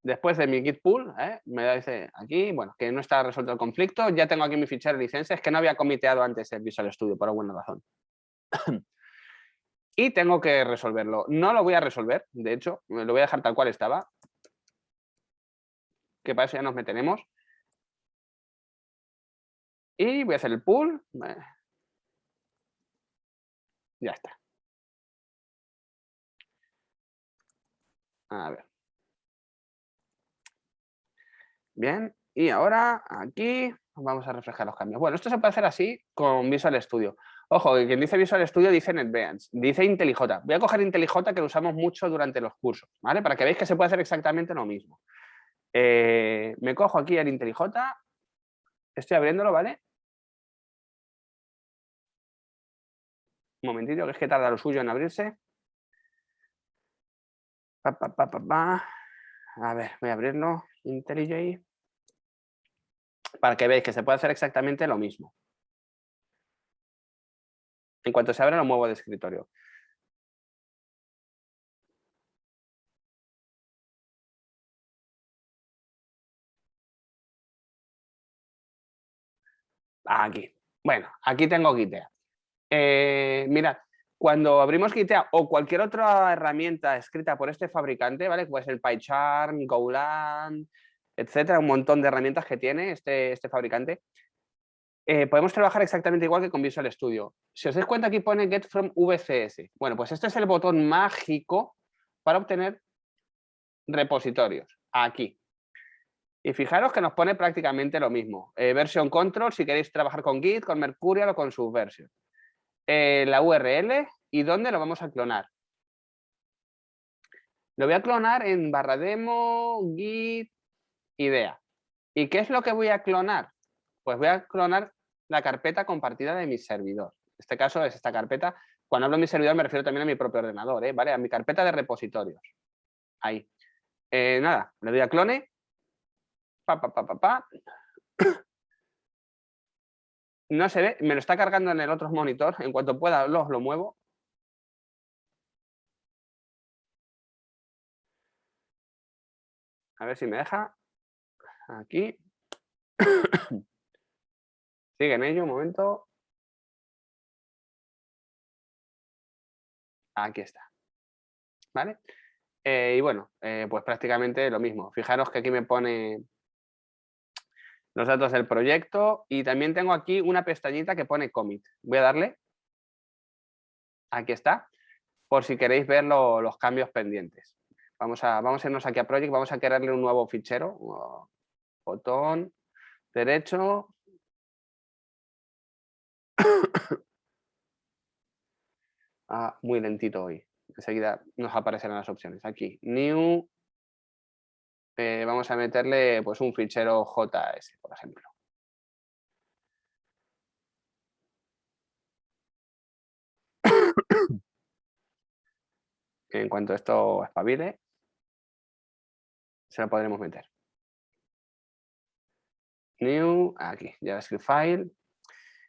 Después de mi git pull, me dice aquí, bueno, que no está resuelto el conflicto. Ya tengo aquí mi fichero de licencias, que no había comiteado antes el Visual Studio por alguna razón. Y tengo que resolverlo. No lo voy a resolver, de hecho, lo voy a dejar tal cual estaba. Que para eso ya nos meteremos. Y voy a hacer el pull. Ya está. A ver. Bien. y ahora aquí vamos a reflejar los cambios. Bueno, esto se puede hacer así con Visual Studio. Ojo, que quien dice Visual Studio dice NetBeans, dice IntelliJ. Voy a coger IntelliJ que lo usamos mucho durante los cursos, ¿vale? Para que veáis que se puede hacer exactamente lo mismo. Me cojo aquí el IntelliJ, estoy abriéndolo, ¿vale? Un momentito, que es que tarda lo suyo en abrirse. A ver, voy a abrirlo, IntelliJ, para que veáis que se puede hacer exactamente lo mismo. En cuanto se abra, lo muevo de escritorio. Aquí. Bueno, aquí tengo Gitea. Mirad, cuando abrimos Gitea o cualquier otra herramienta escrita por este fabricante, ¿vale? Pues el PyCharm, Golang, etcétera, un montón de herramientas que tiene este fabricante. Podemos trabajar exactamente igual que con Visual Studio. Si os dais cuenta, aquí pone Get from VCS. Bueno, pues este es el botón mágico para obtener repositorios. Aquí. Y fijaros que nos pone prácticamente lo mismo. Version control, si queréis trabajar con Git, con Mercurial o con Subversion. La URL y dónde lo vamos a clonar. Lo voy a clonar en /demo, git, idea. ¿Y qué es lo que voy a clonar? Pues voy a clonar la carpeta compartida de mi servidor. En este caso es esta carpeta. Cuando hablo de mi servidor me refiero también a mi propio ordenador, ¿vale? A mi carpeta de repositorios. Ahí. Nada, le doy a clone. No se ve, me lo está cargando en el otro monitor. En cuanto pueda lo muevo. A ver si me deja. Aquí. Sigue en ello, un momento. Aquí está. ¿Vale? Y bueno, pues prácticamente lo mismo. Fijaros que aquí me pone los datos del proyecto y también tengo aquí una pestañita que pone commit. Voy a darle. Aquí está. Por si queréis ver los cambios pendientes. Vamos a irnos aquí a project. Vamos a crearle un nuevo fichero. Botón derecho. Muy lentito hoy. Enseguida nos aparecerán las opciones. Aquí, new. Vamos a meterle pues un fichero JS, por ejemplo. En cuanto esto espabile, se lo podremos meter. New, aquí, JavaScript file,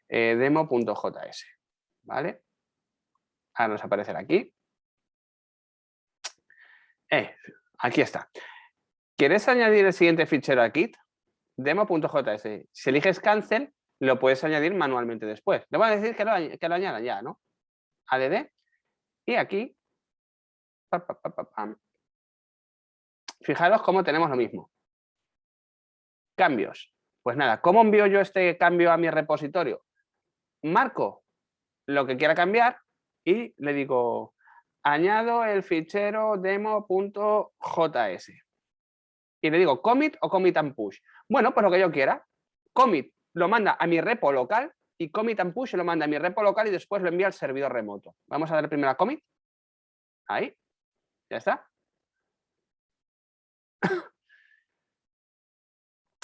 demo.js, ¿vale? Ahora nos aparecerá aquí. Aquí está. ¿Quieres añadir el siguiente fichero a Git? Demo.js. Si eliges cancel, lo puedes añadir manualmente después. Le voy a decir que lo añada ya, ¿no? Add. Y aquí, fijaros cómo tenemos lo mismo. Cambios. Pues nada, ¿cómo envío yo este cambio a mi repositorio? Marco lo que quiera cambiar y le digo, añado el fichero demo.js. Y le digo, commit o commit and push. Bueno, pues lo que yo quiera. Commit lo manda a mi repo local y commit and push lo manda a mi repo local y después lo envía al servidor remoto. Vamos a dar primero a commit. Ahí. Ya está.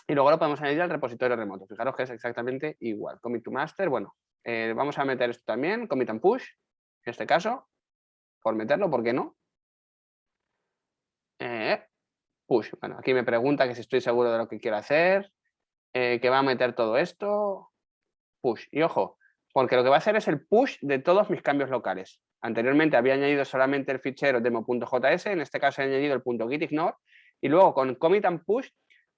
Y luego lo podemos añadir al repositorio remoto. Fijaros que es exactamente igual. Commit to master. Bueno, vamos a meter esto también. Commit and push. En este caso, por meterlo, ¿por qué no? Push. Bueno, aquí me pregunta que si estoy seguro de lo que quiero hacer, que va a meter todo esto. Push. Y ojo, porque lo que va a hacer es el push de todos mis cambios locales. Anteriormente había añadido solamente el fichero demo.js, en este caso he añadido el .gitignore, y luego con commit and push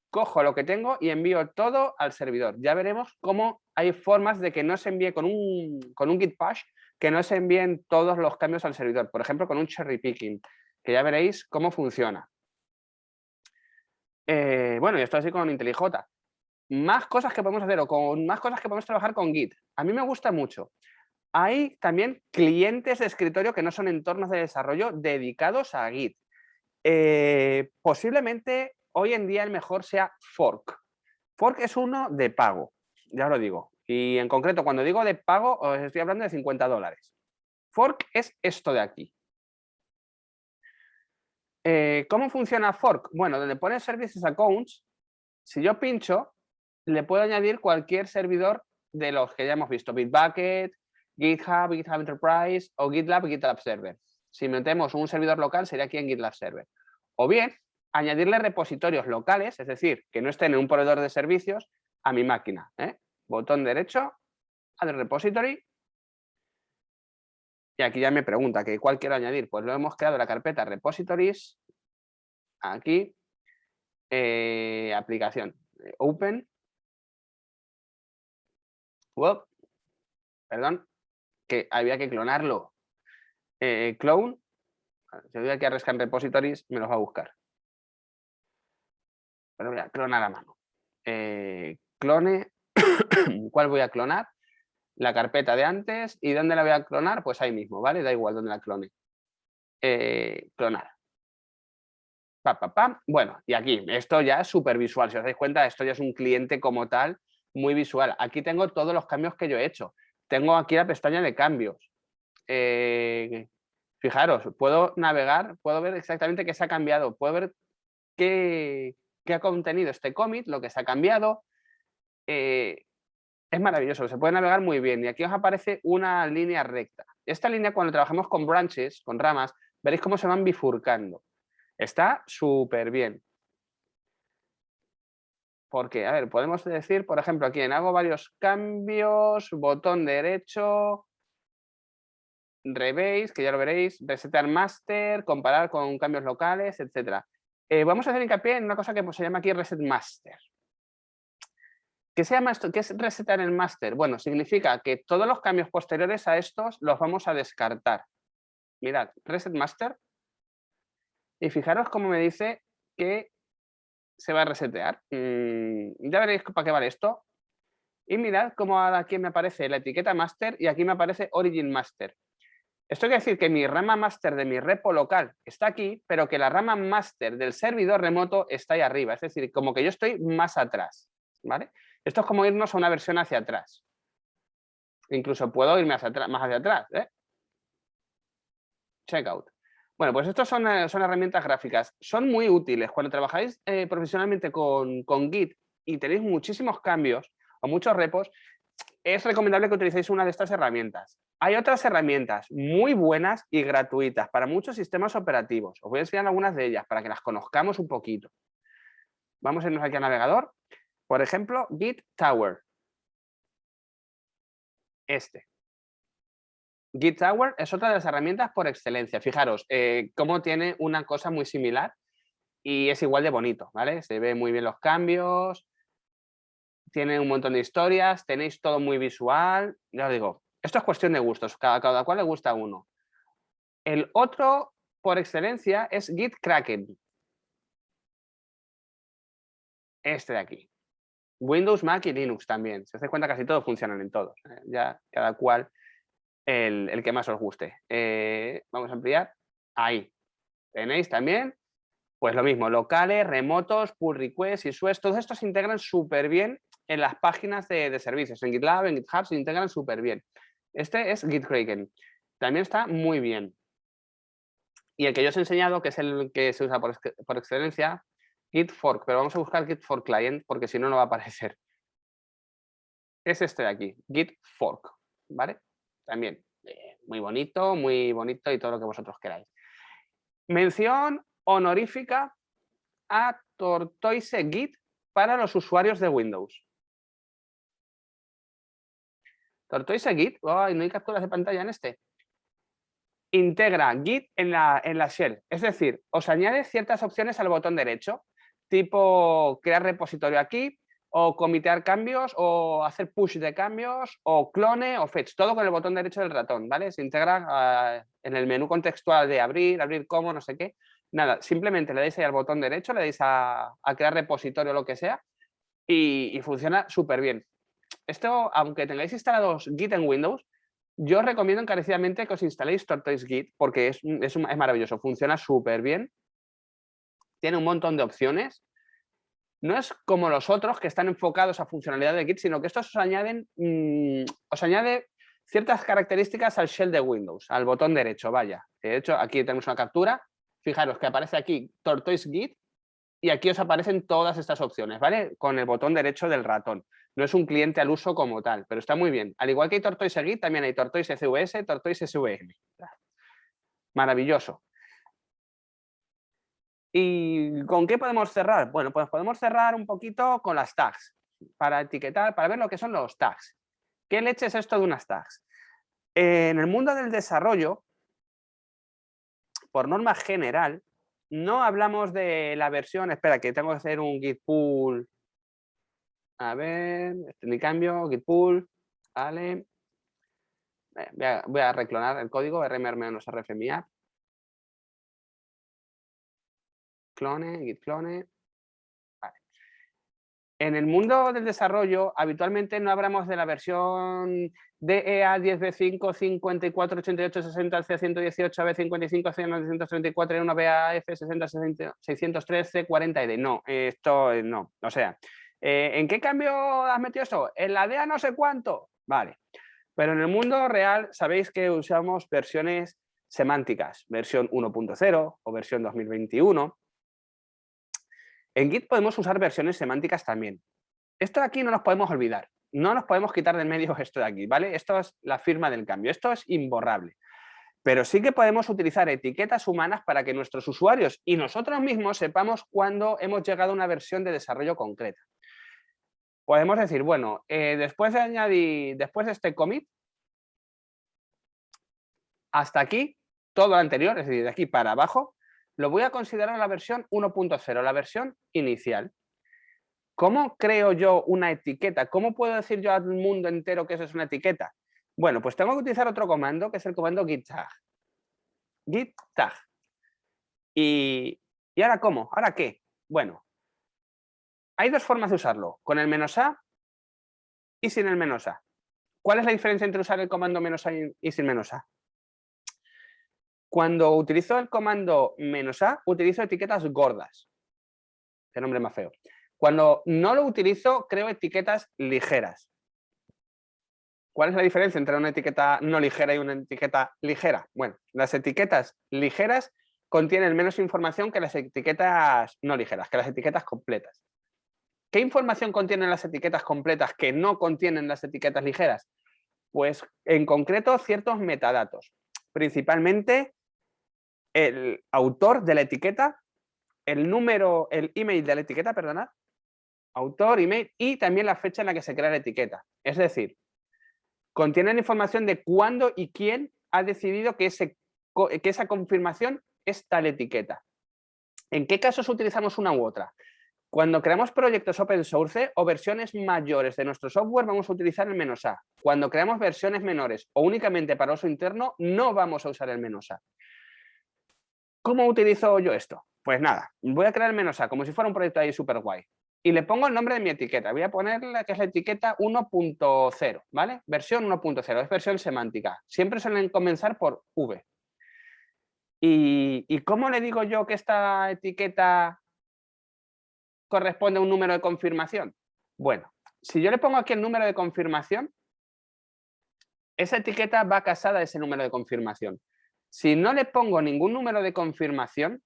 cojo lo que tengo y envío todo al servidor. Ya veremos cómo hay formas de que no se envíe con un git push, que no se envíen todos los cambios al servidor. Por ejemplo, con un cherry picking, que ya veréis cómo funciona. Bueno, y esto así con IntelliJ. Más cosas que podemos hacer o con más cosas que podemos trabajar con Git. A mí me gusta mucho. Hay también clientes de escritorio que no son entornos de desarrollo dedicados a Git. Posiblemente hoy en día el mejor sea Fork. Fork es uno de pago, ya os lo digo. Y en concreto, cuando digo de pago, os estoy hablando de $50. Fork es esto de aquí. ¿Cómo funciona Fork? Bueno, donde pone Services Accounts, si yo pincho, le puedo añadir cualquier servidor de los que ya hemos visto, Bitbucket, GitHub, GitHub Enterprise o GitLab, GitLab Server. Si metemos un servidor local, sería aquí en GitLab Server. O bien, añadirle repositorios locales, es decir, que no estén en un proveedor de servicios, a mi máquina. Botón derecho, Add Repository. Y aquí ya me pregunta que cuál quiero añadir. Pues lo hemos creado en la carpeta Repositories. Aquí, aplicación, Open. Perdón, que había que clonarlo. Clone, si doy aquí a Rescan Repositories, me los va a buscar. Pero voy a clonar a mano. Clone, ¿cuál voy a clonar? La carpeta de antes. ¿Y dónde la voy a clonar? Pues ahí mismo, ¿vale? Da igual dónde la clone. Clonar. Bueno, y aquí, esto ya es súper visual. Si os dais cuenta, esto ya es un cliente como tal, muy visual. Aquí tengo todos los cambios que yo he hecho. Tengo aquí la pestaña de cambios. Fijaros, puedo navegar, puedo ver exactamente qué se ha cambiado, puedo ver qué ha contenido este commit, lo que se ha cambiado. Es maravilloso, se puede navegar muy bien y aquí os aparece una línea recta. Esta línea, cuando trabajamos con branches, con ramas, veréis cómo se van bifurcando. Está súper bien. Porque, a ver, podemos decir, por ejemplo, aquí en hago varios cambios, botón derecho, rebase, que ya lo veréis, resetear master, comparar con cambios locales, etc. Vamos a hacer hincapié en una cosa que se llama aquí reset master. ¿Qué se llama esto? ¿Qué es resetar el master? Bueno, significa que todos los cambios posteriores a estos los vamos a descartar. Mirad, reset master. Y fijaros cómo me dice que se va a resetear. Ya veréis para qué vale esto. Y mirad cómo ahora aquí me aparece la etiqueta master y aquí me aparece origin master. Esto quiere decir que mi rama master de mi repo local está aquí, pero que la rama master del servidor remoto está ahí arriba. Es decir, como que yo estoy más atrás, ¿vale? Esto es como irnos a una versión hacia atrás. Incluso puedo irme más hacia atrás, Checkout. Bueno, pues estos son herramientas gráficas. Son muy útiles. Cuando trabajáis profesionalmente con Git y tenéis muchísimos cambios o muchos repos, es recomendable que utilicéis una de estas herramientas. Hay otras herramientas muy buenas y gratuitas para muchos sistemas operativos. Os voy a enseñar algunas de ellas para que las conozcamos un poquito. Vamos a irnos aquí al navegador. Por ejemplo, Git Tower. Git Tower es otra de las herramientas por excelencia. Fijaros cómo tiene una cosa muy similar y es igual de bonito, ¿vale? Se ve muy bien los cambios, tiene un montón de historias, tenéis todo muy visual. Ya os digo, esto es cuestión de gustos, cada cual le gusta a uno. El otro por excelencia es Git Kraken. Este de aquí. Windows, Mac y Linux también. Si os dais cuenta, casi todos funcionan en todos. Ya cada cual el que más os guste. Vamos a ampliar. Ahí. Tenéis también, pues lo mismo, locales, remotos, pull requests y SUES. Todos estos se integran súper bien en las páginas de servicios. En GitLab, en GitHub se integran súper bien. Este es Git Kraken. También está muy bien. Y el que yo os he enseñado, que es el que se usa por excelencia, Git Fork, pero vamos a buscar Git Fork Client porque si no, no va a aparecer. Es este de aquí, Git Fork, ¿vale? También muy bonito y todo lo que vosotros queráis. Mención honorífica a Tortoise Git para los usuarios de Windows. Tortoise Git, oh, no hay capturas de pantalla en este. Integra Git en la shell, es decir, os añade ciertas opciones al botón derecho, tipo crear repositorio aquí, o comitear cambios, o hacer push de cambios, o clone, o fetch, todo con el botón derecho del ratón, ¿vale? Se integra en el menú contextual de abrir como, no sé qué. Nada, simplemente le dais ahí al botón derecho, le dais a crear repositorio o lo que sea, y funciona súper bien. Esto, aunque tengáis instalados Git en Windows, yo os recomiendo encarecidamente que os instaléis Tortoise Git porque es maravilloso, funciona súper bien, tiene un montón de opciones no es como los otros que están enfocados a funcionalidad de Git, sino que estos os añade ciertas características al shell de Windows, al botón derecho, vaya. De hecho, aquí tenemos una captura. Fijaros que aparece aquí Tortoise Git y aquí os aparecen todas estas opciones, ¿vale? Con el botón derecho del ratón. No es un cliente al uso como tal, pero está muy bien. Al igual que hay Tortoise Git, también hay Tortoise CVS, Tortoise SVM. Maravilloso. ¿Y con qué podemos cerrar? Bueno, pues podemos cerrar un poquito con las tags, para etiquetar, para ver lo que son los tags. ¿Qué leche es esto de unas tags? En el mundo del desarrollo, por norma general, no hablamos de la versión, espera, que tengo que hacer un git pull. A ver, mi cambio, git pull, vale. Voy a reclonar el código rmr-rfmia. Clone, git clone. Vale. En el mundo del desarrollo, habitualmente no hablamos de la versión DEA 10B5, 54, 88, 60, C118, B55, C934, E1, BAF, 60, 603, C40 y D. No, esto no. O sea, ¿en qué cambio has metido esto? En la DEA no sé cuánto. Vale. Pero en el mundo real sabéis que usamos versiones semánticas, versión 1.0 o versión 2021. En Git podemos usar versiones semánticas también. Esto de aquí no nos podemos olvidar. No nos podemos quitar del medio esto de aquí, ¿vale? Esto es la firma del cambio. Esto es imborrable. Pero sí que podemos utilizar etiquetas humanas para que nuestros usuarios y nosotros mismos sepamos cuándo hemos llegado a una versión de desarrollo concreta. Podemos decir, bueno, después de este commit, hasta aquí, todo lo anterior, es decir, de aquí para abajo, lo voy a considerar la versión 1.0, la versión inicial. ¿Cómo creo yo una etiqueta? ¿Cómo puedo decir yo al mundo entero que eso es una etiqueta? Bueno, pues tengo que utilizar otro comando, que es el comando git tag. Git tag. ¿Y ahora cómo? ¿Ahora qué? Bueno, hay dos formas de usarlo, con el "-a" y sin el "-a". ¿Cuál es la diferencia entre usar el comando "-a" y sin "-a"? Cuando utilizo el comando "-a", utilizo etiquetas gordas. Qué nombre más feo. Cuando no lo utilizo, creo etiquetas ligeras. ¿Cuál es la diferencia entre una etiqueta no ligera y una etiqueta ligera? Bueno, las etiquetas ligeras contienen menos información que las etiquetas no ligeras, que las etiquetas completas. ¿Qué información contienen las etiquetas completas que no contienen las etiquetas ligeras? Pues en concreto ciertos metadatos, principalmente el autor de la etiqueta, el número, el email de la etiqueta, perdonad, autor, email y también la fecha en la que se crea la etiqueta. Es decir, contienen información de cuándo y quién ha decidido que esa confirmación es tal etiqueta. ¿En qué casos utilizamos una u otra? Cuando creamos proyectos open source o versiones mayores de nuestro software, vamos a utilizar el "-a". Cuando creamos versiones menores o únicamente para uso interno, no vamos a usar el "-a". ¿Cómo utilizo yo esto? Pues nada, voy a crear el "-a" como si fuera un proyecto ahí súper guay. Y le pongo el nombre de mi etiqueta. Voy a ponerle que es la etiqueta 1.0, ¿vale? Versión 1.0, es versión semántica. Siempre suelen comenzar por V. ¿Y cómo le digo yo que esta etiqueta corresponde a un número de confirmación? Bueno, si yo le pongo aquí el número de confirmación, esa etiqueta va casada a ese número de confirmación. Si no le pongo ningún número de confirmación,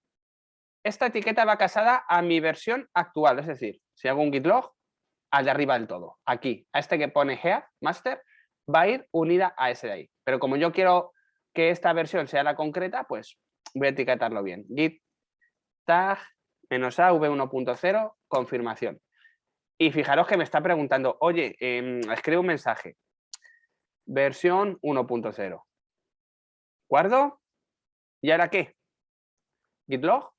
esta etiqueta va casada a mi versión actual. Es decir, si hago un git log, al de arriba del todo, aquí, a este que pone head, master, va a ir unida a ese de ahí. Pero como yo quiero que esta versión sea la concreta, pues voy a etiquetarlo bien. Git tag -a v1.0 confirmación. Y fijaros que me está preguntando, oye, escribe un mensaje, versión 1.0. ¿Guardo? ¿Y ahora qué? ¿Git log?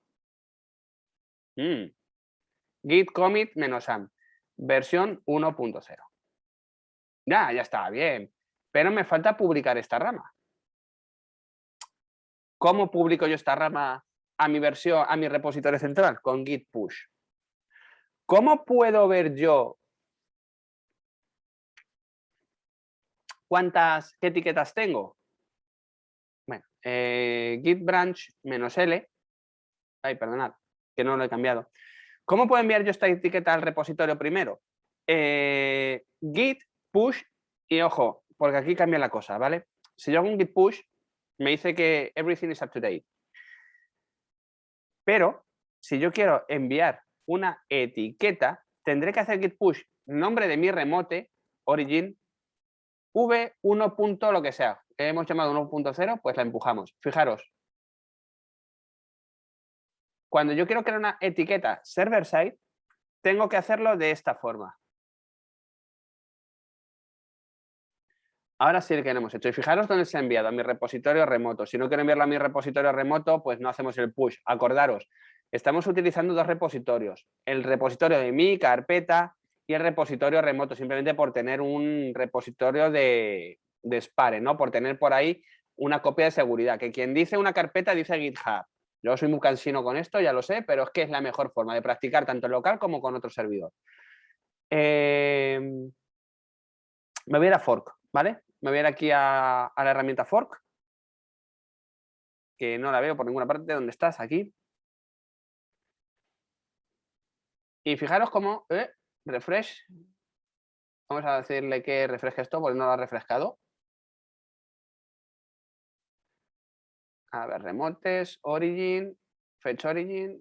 Git commit -am, versión 1.0. Ya está, bien. Pero me falta publicar esta rama. ¿Cómo publico yo esta rama a mi versión, a mi repositorio central? Con git push. ¿Cómo puedo ver yo qué etiquetas tengo? Bueno, git branch -l, ay, perdonad, que no lo he cambiado. ¿Cómo puedo enviar yo esta etiqueta al repositorio primero? Git push y ojo, porque aquí cambia la cosa, ¿vale? Si yo hago un git push, me dice que everything is up to date. Pero si yo quiero enviar una etiqueta, tendré que hacer git push nombre de mi remote, origin, v1. Lo que sea. Hemos llamado 1.0, pues la empujamos. Fijaros. Cuando yo quiero crear una etiqueta server-side, tengo que hacerlo de esta forma. Ahora sí que lo hemos hecho. Y fijaros dónde se ha enviado, a mi repositorio remoto. Si no quiero enviarlo a mi repositorio remoto, pues no hacemos el push. Acordaros, estamos utilizando dos repositorios. El repositorio de mi carpeta y el repositorio remoto, simplemente por tener un repositorio de Spare, ¿no? Por tener por ahí una copia de seguridad. Que quien dice una carpeta dice GitHub. Yo soy muy cansino con esto, ya lo sé, pero es que es la mejor forma de practicar tanto en local como con otro servidor. Me voy a ir a fork, ¿vale? Me voy a ir aquí a la herramienta fork, que no la veo por ninguna parte. ¿Dónde estás? Aquí. Y fijaros cómo, refresh. Vamos a decirle que refresque esto porque no lo ha refrescado. A ver, remotes, origin, fetch origin.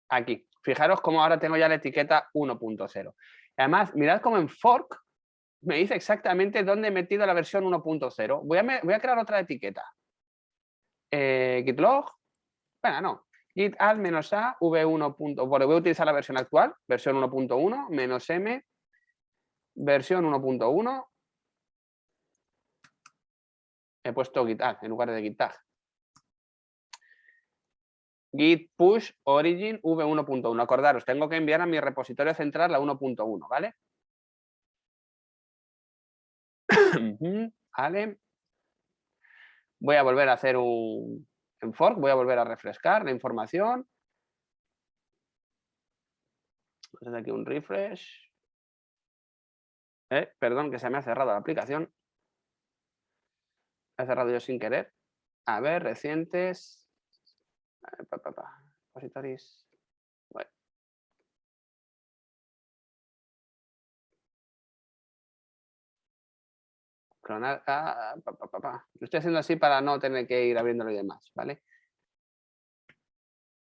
Aquí. Fijaros cómo ahora tengo ya la etiqueta 1.0. Además, mirad cómo en fork me dice exactamente dónde he metido la versión 1.0. Voy a crear otra etiqueta. Git log. Bueno, no. Git add -a v1. Bueno, voy a utilizar la versión actual, versión 1.1, -m, versión 1.1. He puesto git add en lugar de git tag. Git push origin v1.1. Acordaros, tengo que enviar a mi repositorio central la 1.1, ¿vale? Vale. Voy a volver a hacer un fork, voy a volver a refrescar la información. Voy a hacer aquí un refresh. Perdón, que se me ha cerrado la aplicación. He cerrado yo sin querer. A ver, recientes. Repositories. Bueno. Clonar. Lo estoy haciendo así para no tener que ir abriéndolo y demás, ¿vale?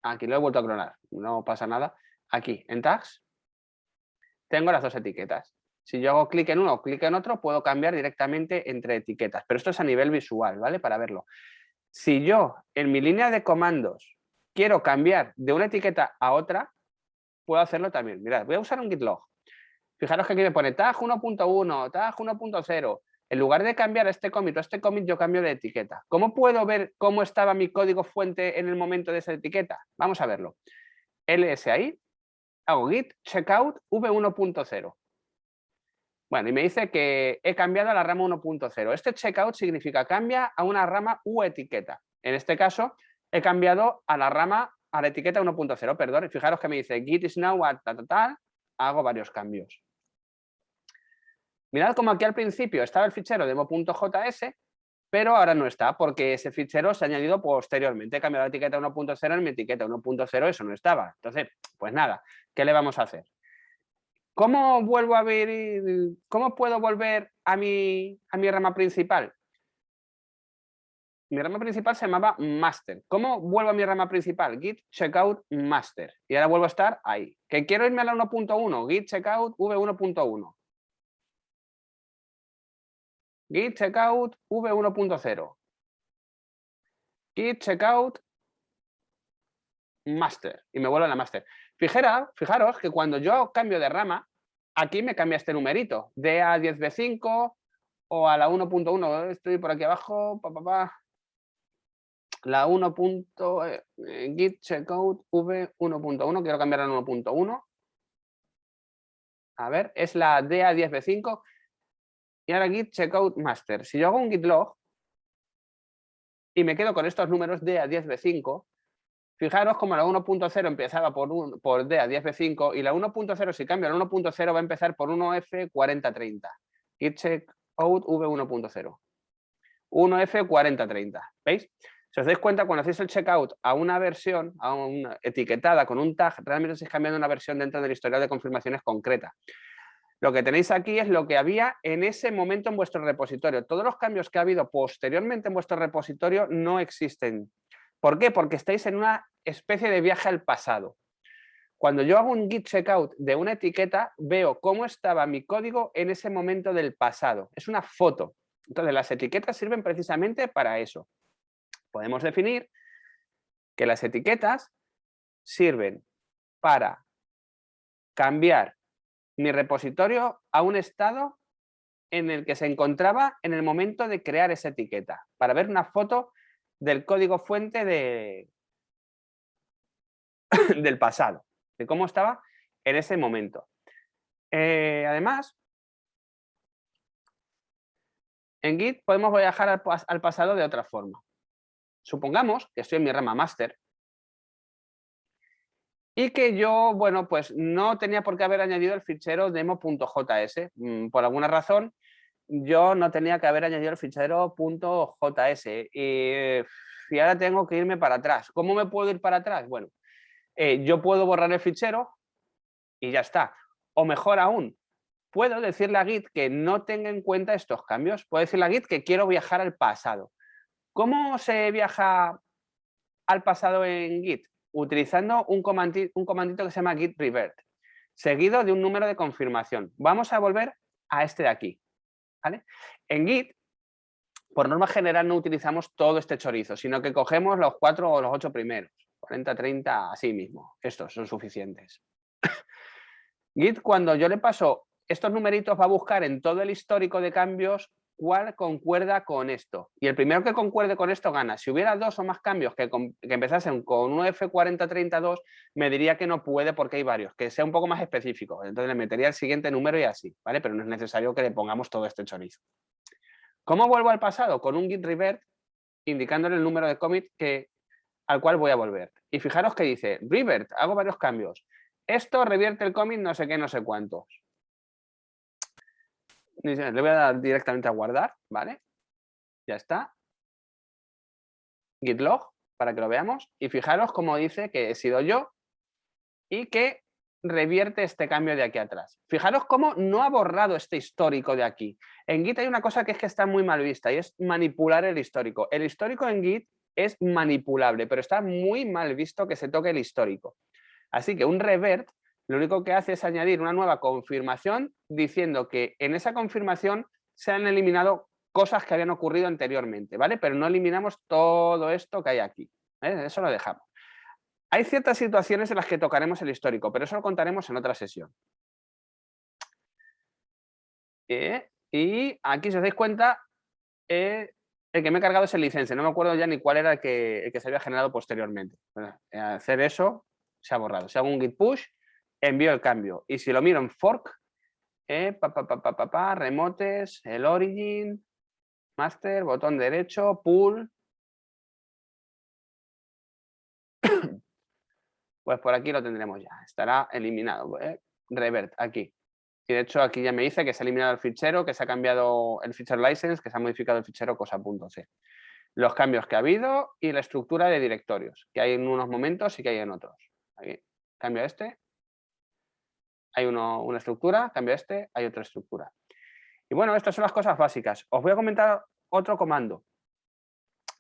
Aquí lo he vuelto a clonar. No pasa nada. Aquí, en tags, tengo las dos etiquetas. Si yo hago clic en uno o clic en otro, puedo cambiar directamente entre etiquetas. Pero esto es a nivel visual, ¿vale? Para verlo. Si yo en mi línea de comandos quiero cambiar de una etiqueta a otra, puedo hacerlo también. Mirad, voy a usar un git log. Fijaros que aquí me pone tag 1.1, tag 1.0. En lugar de cambiar este commit o este commit, yo cambio de etiqueta. ¿Cómo puedo ver cómo estaba mi código fuente en el momento de esa etiqueta? Vamos a verlo. ls ahí, hago git checkout v1.0. Bueno, y me dice que he cambiado a la rama 1.0. Este checkout significa cambia a una rama u etiqueta. En este caso, he cambiado a la etiqueta 1.0, perdón. Fijaros que me dice git is now at tal. Hago varios cambios. Mirad como aquí al principio estaba el fichero demo.js, pero ahora no está porque ese fichero se ha añadido posteriormente. He cambiado la etiqueta 1.0 en mi etiqueta 1.0, eso no estaba. Entonces, pues nada, ¿qué le vamos a hacer? ¿Cómo vuelvo a ver? ¿Cómo puedo volver a mi rama principal? Mi rama principal se llamaba master. ¿Cómo vuelvo a mi rama principal? Git checkout master. Y ahora vuelvo a estar ahí. ¿Que quiero irme a la 1.1? Git checkout v1.1. Git checkout v1.0. Git checkout master. Y me vuelvo a la master. Fijaros que cuando yo cambio de rama, aquí me cambia este numerito. DA10B5 o a la 1.1. Estoy por aquí abajo. La 1. Git checkout v1.1. Quiero cambiar a 1.1. A ver, es la DA10B5. Y ahora git checkout master. Si yo hago un git log y me quedo con estos números DA10B5, fijaros como la 1.0 empezaba por DA10B5 y la 1.0, si cambio al 1.0, va a empezar por 1F4030. Git checkout v1.0. 1F4030. ¿Veis? Si os dais cuenta, cuando hacéis el checkout a una versión, a una etiquetada con un tag, realmente estáis cambiando una versión dentro del historial de confirmaciones concreta. Lo que tenéis aquí es lo que había en ese momento en vuestro repositorio. Todos los cambios que ha habido posteriormente en vuestro repositorio no existen. ¿Por qué? Porque estáis en una especie de viaje al pasado. Cuando yo hago un git checkout de una etiqueta, veo cómo estaba mi código en ese momento del pasado. Es una foto. Entonces, las etiquetas sirven precisamente para eso. Podemos definir que las etiquetas sirven para cambiar mi repositorio a un estado en el que se encontraba en el momento de crear esa etiqueta, para ver una foto del código fuente del pasado, de cómo estaba en ese momento. Además, en Git podemos viajar al pasado de otra forma. Supongamos que estoy en mi rama master y que yo, bueno, pues no tenía por qué haber añadido el fichero demo.js. Por alguna razón, yo no tenía que haber añadido el fichero .js y ahora tengo que irme para atrás. ¿Cómo me puedo ir para atrás? Bueno, yo puedo borrar el fichero y ya está. O mejor aún, puedo decirle a Git que no tenga en cuenta estos cambios. Puedo decirle a Git que quiero viajar al pasado. ¿Cómo se viaja al pasado en Git? Utilizando un comandito que se llama git revert, seguido de un número de confirmación. Vamos a volver a este de aquí. ¿Vale? En Git, por norma general, no utilizamos todo este chorizo, sino que cogemos los 4 o los 8 primeros, 40, 30, así mismo. Estos son suficientes. Git, cuando yo le paso estos numeritos, va a buscar en todo el histórico de cambios cuál concuerda con esto. Y el primero que concuerde con esto gana. Si hubiera 2 o más cambios que empezasen con un F4032, me diría que no puede porque hay varios, que sea un poco más específico. Entonces le metería el siguiente número y así, ¿vale? Pero no es necesario que le pongamos todo este chorizo. ¿Cómo vuelvo al pasado? Con un git revert indicándole el número de commit al cual voy a volver. Y fijaros que dice, revert, hago varios cambios. Esto revierte el commit no sé qué, no sé cuántos. Le voy a dar directamente a guardar, ¿vale? Ya está. Git log, para que lo veamos. Y fijaros cómo dice que he sido yo y que revierte este cambio de aquí atrás. Fijaros cómo no ha borrado este histórico de aquí. En Git hay una cosa que es que está muy mal vista y es manipular el histórico. El histórico en Git es manipulable, pero está muy mal visto que se toque el histórico. Así que un revert lo único que hace es añadir una nueva confirmación diciendo que en esa confirmación se han eliminado cosas que habían ocurrido anteriormente, ¿vale? Pero no eliminamos todo esto que hay aquí. Eso lo dejamos. Hay ciertas situaciones en las que tocaremos el histórico, pero eso lo contaremos en otra sesión. Y aquí, si os dais cuenta, el que me he cargado es el license. No me acuerdo ya ni cuál era el que se había generado posteriormente. Bueno, al hacer eso, se ha borrado. Si hago un git push, envío el cambio. Y si lo miro en fork, remotes, el origin, master, botón derecho, pull. Pues por aquí lo tendremos ya. Estará eliminado. Revert, aquí. Y de hecho aquí ya me dice que se ha eliminado el fichero, que se ha cambiado el feature license, que se ha modificado el fichero cosa.c. Los cambios que ha habido y la estructura de directorios, que hay en unos momentos y que hay en otros. Aquí, cambio este. Hay una estructura, cambio este, hay otra estructura. Y bueno, estas son las cosas básicas. Os voy a comentar otro comando.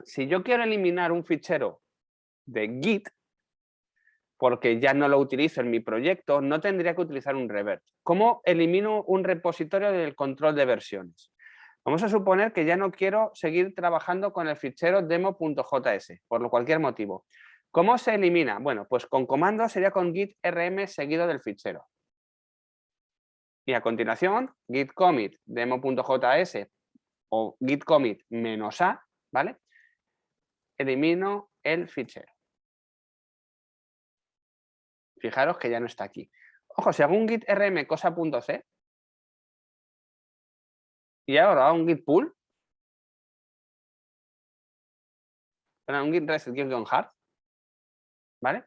Si yo quiero eliminar un fichero de Git, porque ya no lo utilizo en mi proyecto, no tendría que utilizar un revert. ¿Cómo elimino un repositorio del control de versiones? Vamos a suponer que ya no quiero seguir trabajando con el fichero demo.js, por cualquier motivo. ¿Cómo se elimina? Bueno, pues con comando sería con git rm seguido del fichero. Y a continuación, git commit demo.js o git commit -a, ¿vale? Elimino el fichero. Fijaros que ya no está aquí. Ojo, si hago un git rm cosa.c y ahora hago un git pull, un git reset-hard, ¿vale?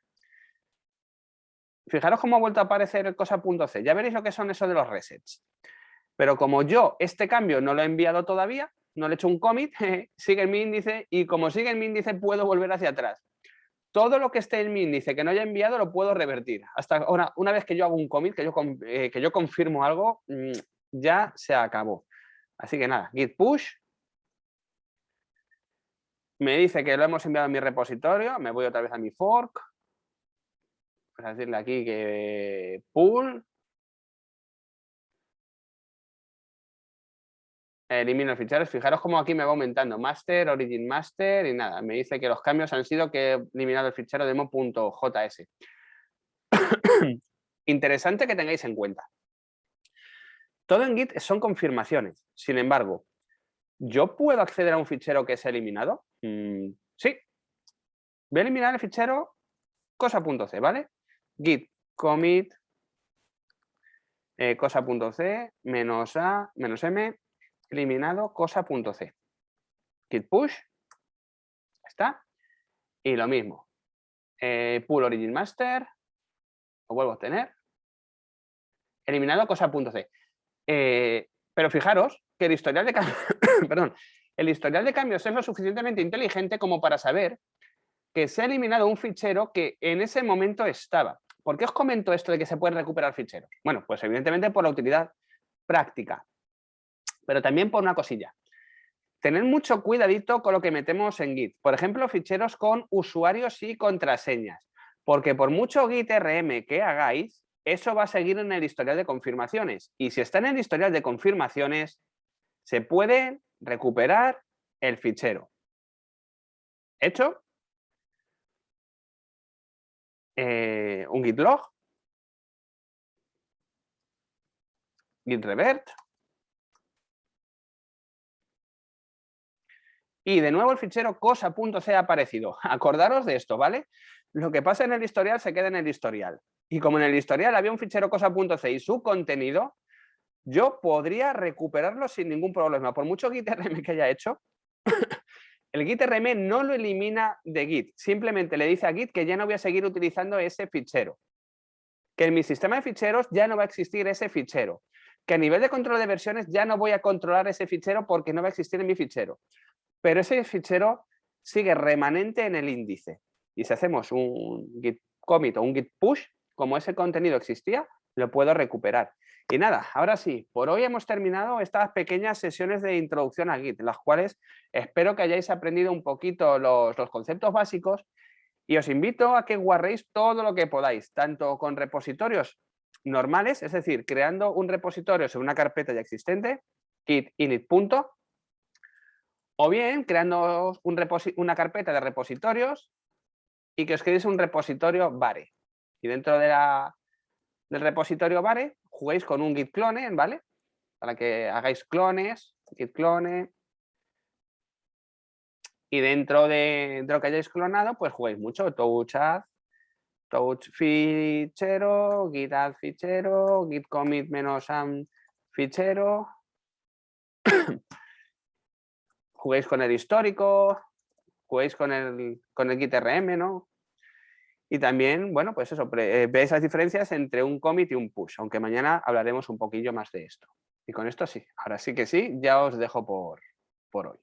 Fijaros cómo ha vuelto a aparecer el cosa.c. Ya veréis lo que son eso de los resets. Pero como yo este cambio no lo he enviado todavía, no le he hecho un commit, sigue en mi índice y como sigue en mi índice puedo volver hacia atrás. Todo lo que esté en mi índice que no haya enviado lo puedo revertir. Hasta ahora, una vez que yo hago un commit, que yo confirmo algo, ya se acabó. Así que nada, git push. Me dice que lo hemos enviado en mi repositorio. Me voy otra vez a mi fork. Voy a decirle aquí que pull. Elimino los ficheros. Fijaros cómo aquí me va aumentando master, origin master y nada. Me dice que los cambios han sido que he eliminado el fichero demo.js. Interesante que tengáis en cuenta. Todo en Git son confirmaciones. Sin embargo, ¿yo puedo acceder a un fichero que se ha eliminado? Sí. Voy a eliminar el fichero cosa.c, ¿vale? Git commit cosa.c -a -m eliminado cosa.c. Git push. Está. Y lo mismo. Pull origin master. Lo vuelvo a obtener. Eliminado cosa.c. Pero fijaros que el historial de cambios, perdón, el historial de cambios es lo suficientemente inteligente como para saber que se ha eliminado un fichero que en ese momento estaba. ¿Por qué os comento esto de que se pueden recuperar ficheros? Bueno, pues evidentemente por la utilidad práctica, pero también por una cosilla. Tened mucho cuidadito con lo que metemos en Git. Por ejemplo, ficheros con usuarios y contraseñas, porque por mucho Git RM que hagáis, eso va a seguir en el historial de confirmaciones. Y si está en el historial de confirmaciones, se puede recuperar el fichero. ¿Hecho? Un git log, git revert. Y de nuevo el fichero cosa.c ha aparecido. Acordaros de esto, ¿vale? Lo que pasa en el historial se queda en el historial. Y como en el historial había un fichero cosa.c y su contenido, yo podría recuperarlo sin ningún problema. Por mucho git rm que haya hecho, el git rm no lo elimina de Git. Simplemente le dice a Git que ya no voy a seguir utilizando ese fichero. Que en mi sistema de ficheros ya no va a existir ese fichero. Que a nivel de control de versiones ya no voy a controlar ese fichero porque no va a existir en mi fichero. Pero ese fichero sigue remanente en el índice. Y si hacemos un git commit o un git push, como ese contenido existía, lo puedo recuperar. Y nada, ahora sí, por hoy hemos terminado estas pequeñas sesiones de introducción a Git, en las cuales espero que hayáis aprendido un poquito los conceptos básicos y os invito a que guardéis todo lo que podáis, tanto con repositorios normales, es decir, creando un repositorio sobre una carpeta ya existente, git init. O bien creando una carpeta de repositorios y que os creéis un repositorio vare. Y dentro del repositorio vare juguéis con un git clone, ¿vale? Para que hagáis clones, git clone. Y dentro de lo que hayáis clonado, pues juguéis mucho. Touch add, touch fichero, git add fichero, git commit -am fichero. Juguéis con el histórico, juguéis con el git rm, ¿no? Y también, bueno, pues eso, veis las diferencias entre un commit y un push, aunque mañana hablaremos un poquillo más de esto. Y con esto sí, ahora sí que sí, ya os dejo por hoy.